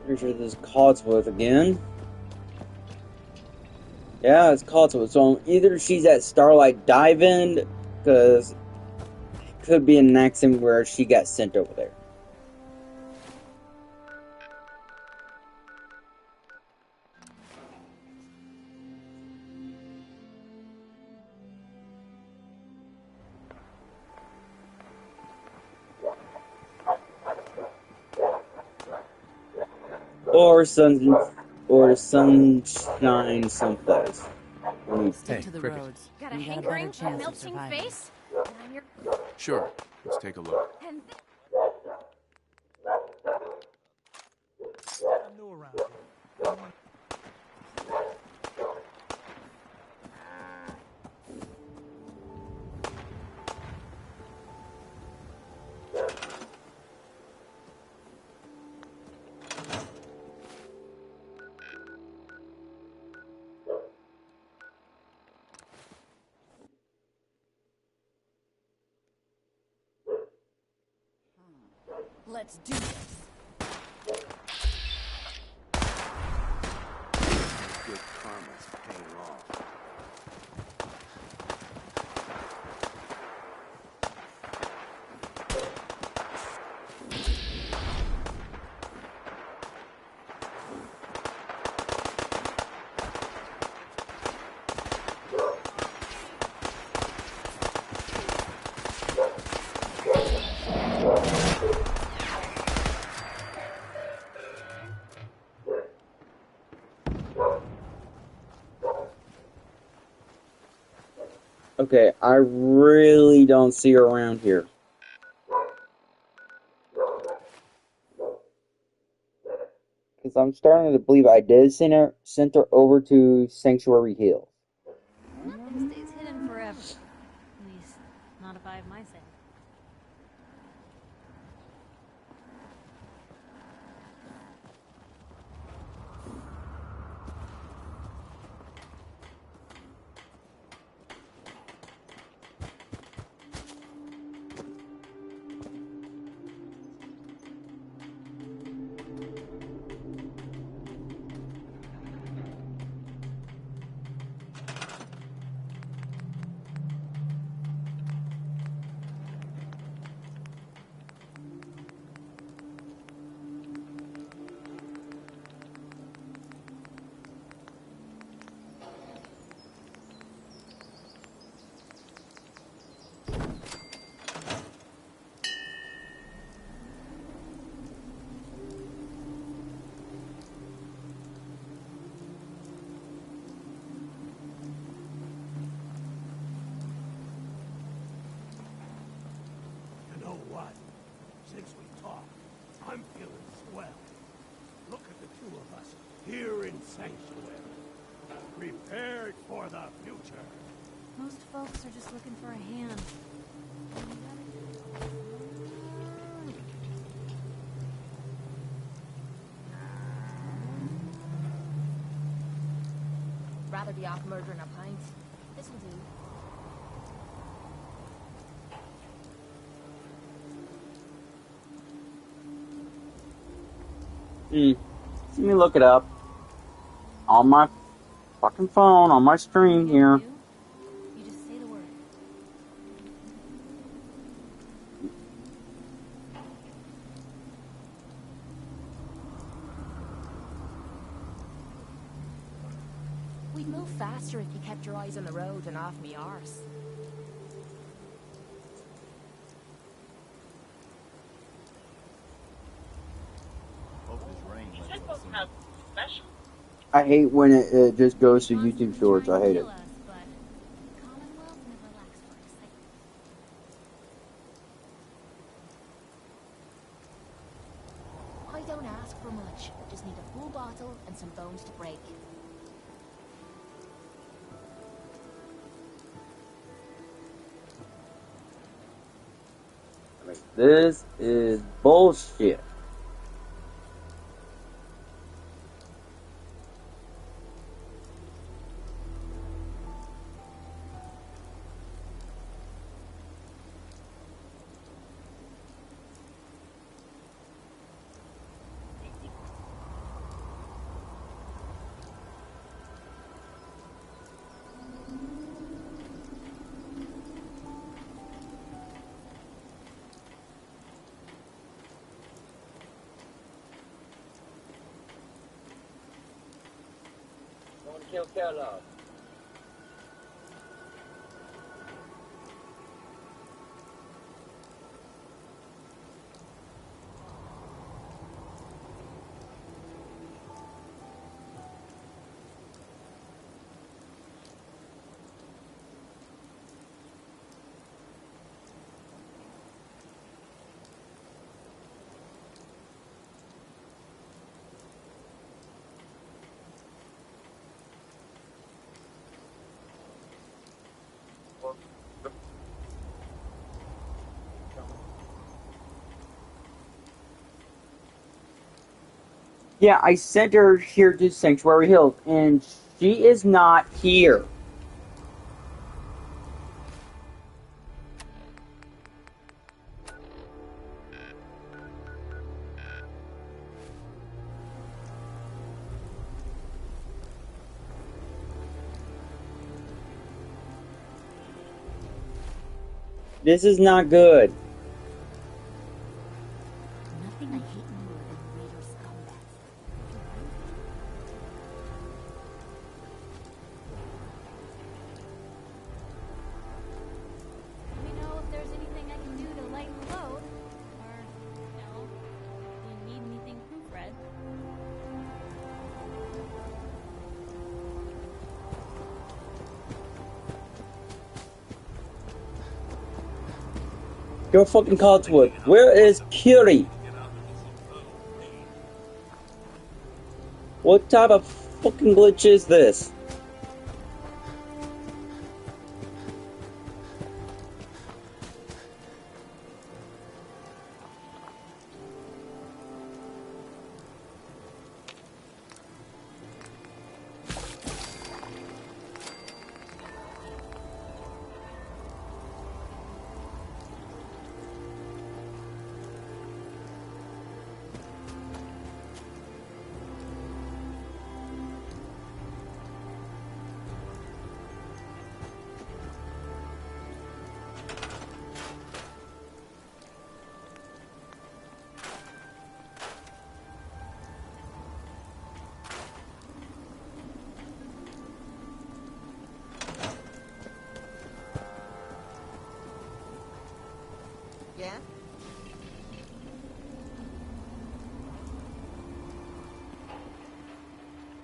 Speaker 1: Pretty sure this is Codsworth again. Yeah, it's Codsworth. So either she's at Starlight Dive-In, because it could be an accident where she got sent over there. or sun, or sunshine someplace.
Speaker 4: Stick to the
Speaker 12: Cricket.
Speaker 4: roads.
Speaker 8: Got a
Speaker 4: You got a
Speaker 8: hankering
Speaker 4: better
Speaker 8: for a
Speaker 4: chance of
Speaker 8: melting
Speaker 4: surviving.
Speaker 8: face? And I'm your...
Speaker 12: Sure. Let's take a look.
Speaker 8: And
Speaker 2: I'm new around here.
Speaker 4: Let's do this.
Speaker 12: Good karma's paying off.
Speaker 1: Okay, I really don't see her around here. Because I'm starting to believe I did send her over to Sanctuary Hill.
Speaker 5: Nothing stays hidden forever. At least, not if I have my say.
Speaker 22: You know what? Since we talked, I'm feeling swell. Look at the two of us here in Sanctuary. Prepared for the future.
Speaker 5: Most folks are just looking for a hand.
Speaker 8: rather be off murdering a pint. This'll do.
Speaker 1: Let me look it up. On my fucking phone, on my screen here.
Speaker 5: You just say the word.
Speaker 8: We'd move faster if you kept your eyes on the road and off me arse.
Speaker 1: I hate when it just goes to YouTube Shorts. I hate it.
Speaker 8: I don't ask for much. Just need a full bottle and some bones to break.
Speaker 1: This is bullshit. Don't kill Kellogg. Yeah, I sent her here to Sanctuary Hills, and she is not here. This is not good.
Speaker 8: Nothing I hate more than raider scumbags.
Speaker 5: Let me know if there's anything I can do to lighten the load. Or, do you need anything proofread?
Speaker 1: Go fucking Codswood. Where is Curie? What type of fucking glitch is this?
Speaker 18: Yeah?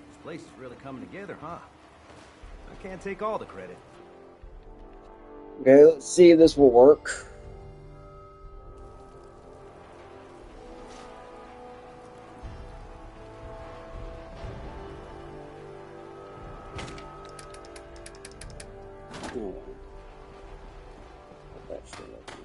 Speaker 10: This place is really coming together, huh? I can't take all the credit.
Speaker 1: Okay, let's see if this will work. Hold on. Put that shit up here.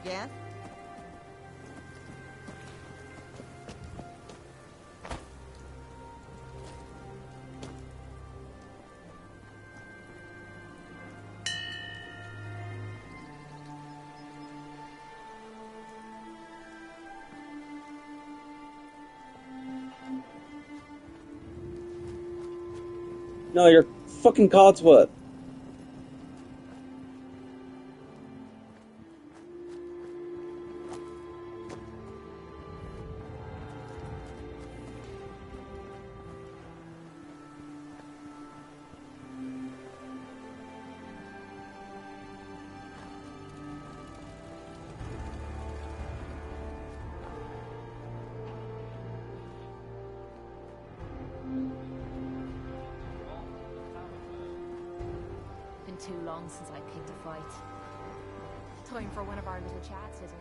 Speaker 18: Yeah?
Speaker 1: No, you're fucking Codswood.
Speaker 6: Been too long since I picked a fight. Time for one of our little chats, isn't it?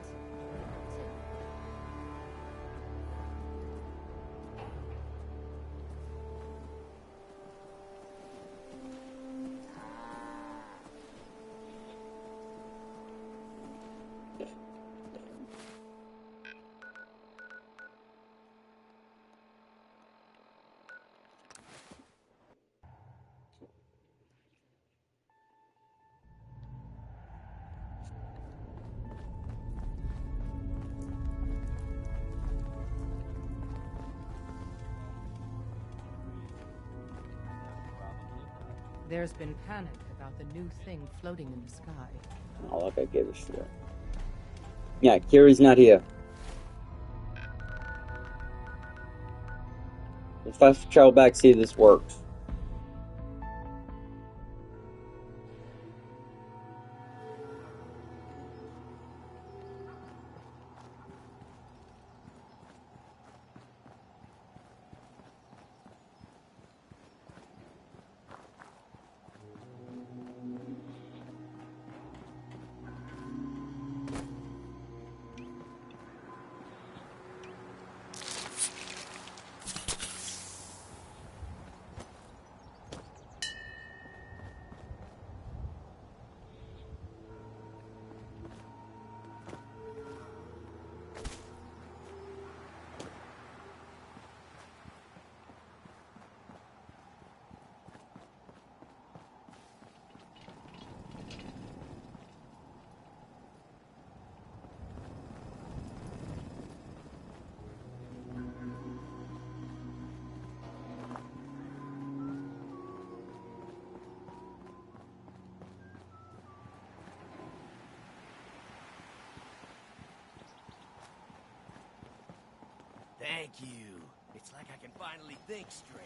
Speaker 11: There's been panic about the new thing floating in the sky.
Speaker 1: Oh, look, I gave a shit. Yeah, Kiri's not here. Let's fast travel back, see if this works.
Speaker 10: Thank you. It's like I can finally think straight.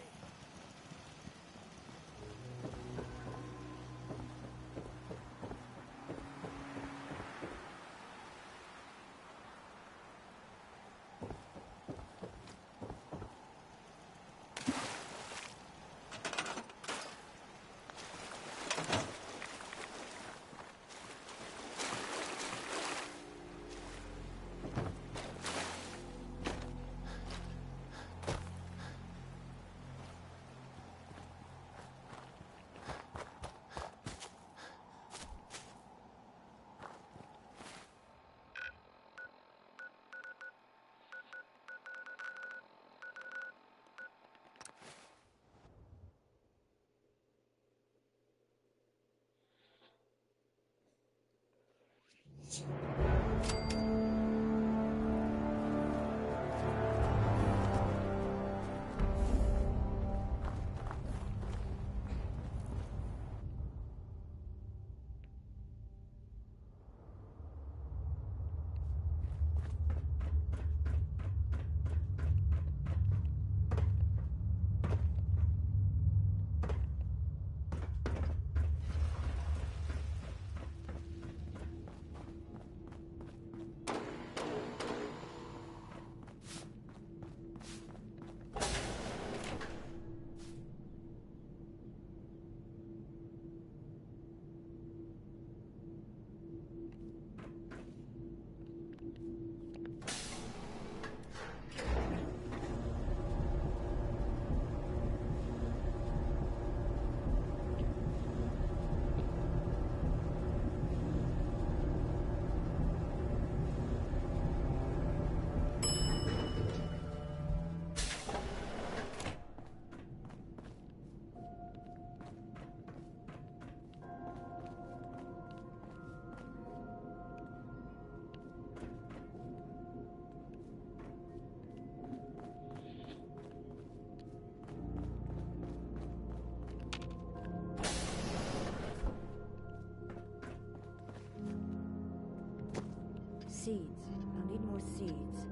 Speaker 13: Seeds. I'll need more seeds.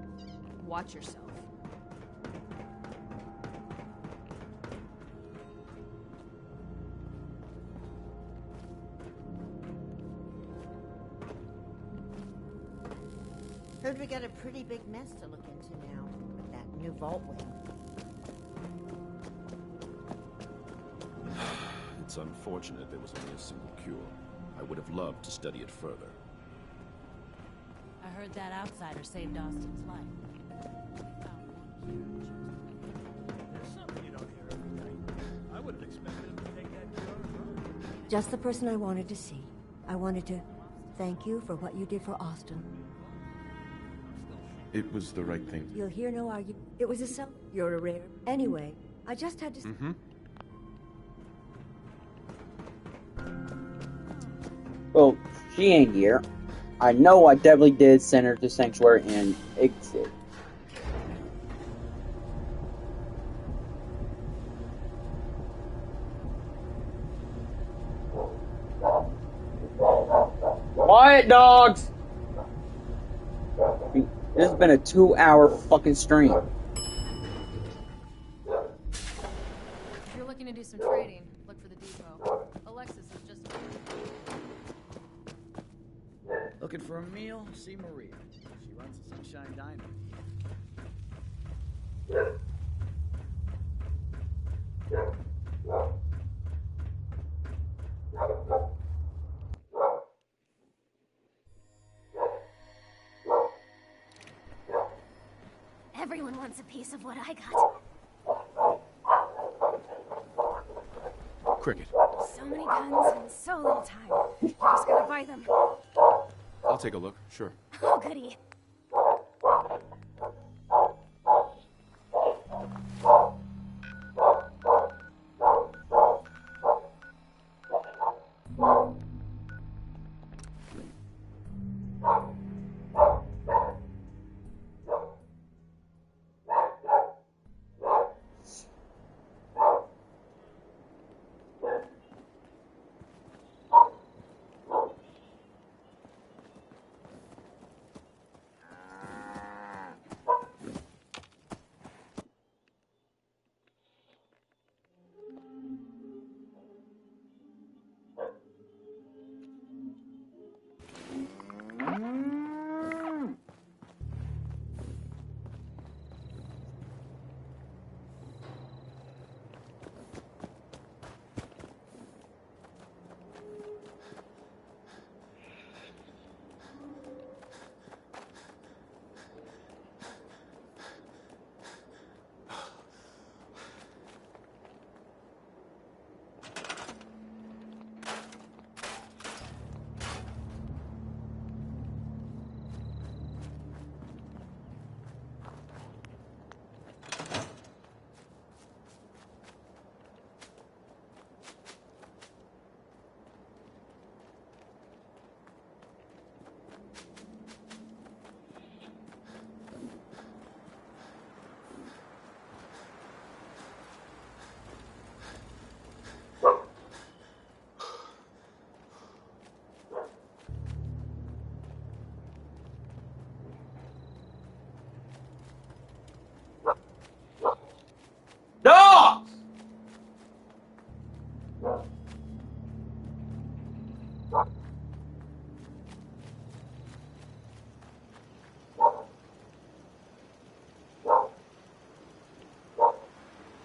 Speaker 6: Watch yourself.
Speaker 8: Heard we got a pretty big mess to look into now with that new vault wing.
Speaker 15: It's unfortunate there was only a single cure. I would have loved to study it further.
Speaker 8: I heard that outsider saved Austin's life.
Speaker 22: There's something you don't hear every night. I would have expected him to take that cure from.
Speaker 13: Just the person I wanted to see. I wanted to thank you for what you did for Austin.
Speaker 3: It was the right thing.
Speaker 13: You'll hear no argument. It was a self. You're a rare. Anyway, I just had to.
Speaker 1: Well, she ain't here. I know I definitely did send her to Sanctuary and exit. Quiet, dogs! This has been a 2-hour fucking stream.
Speaker 6: If you're looking to do some trading, look for the depot. Alexis is just...
Speaker 21: Looking for a meal? See Maria. She runs the Sunshine Diner.
Speaker 5: Everyone wants a piece of what I got.
Speaker 15: Cricket.
Speaker 6: So many guns and so little time. Just gotta buy them.
Speaker 15: I'll take a look, sure.
Speaker 5: Oh, goody.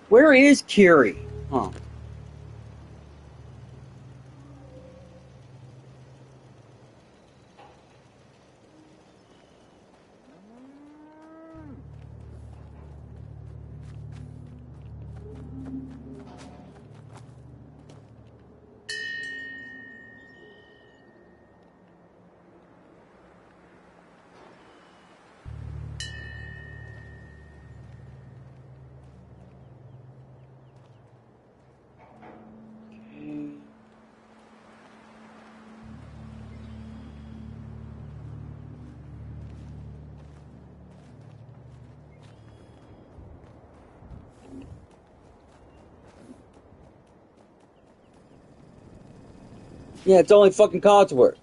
Speaker 1: Where is Kiri? Huh. Yeah, it's only fucking Codsworth.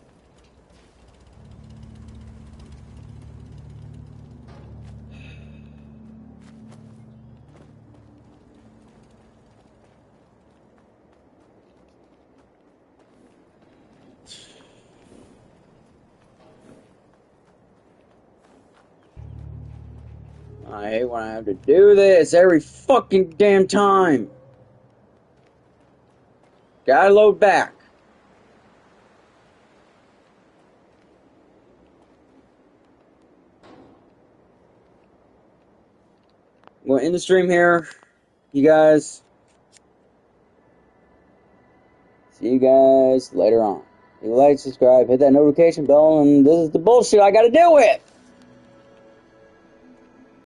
Speaker 1: I hate when I have to do this every fucking damn time. Gotta load back. I'm going to end the stream here. You guys. See you guys later on. If you like, subscribe, hit that notification bell, and this is the bullshit I gotta deal with.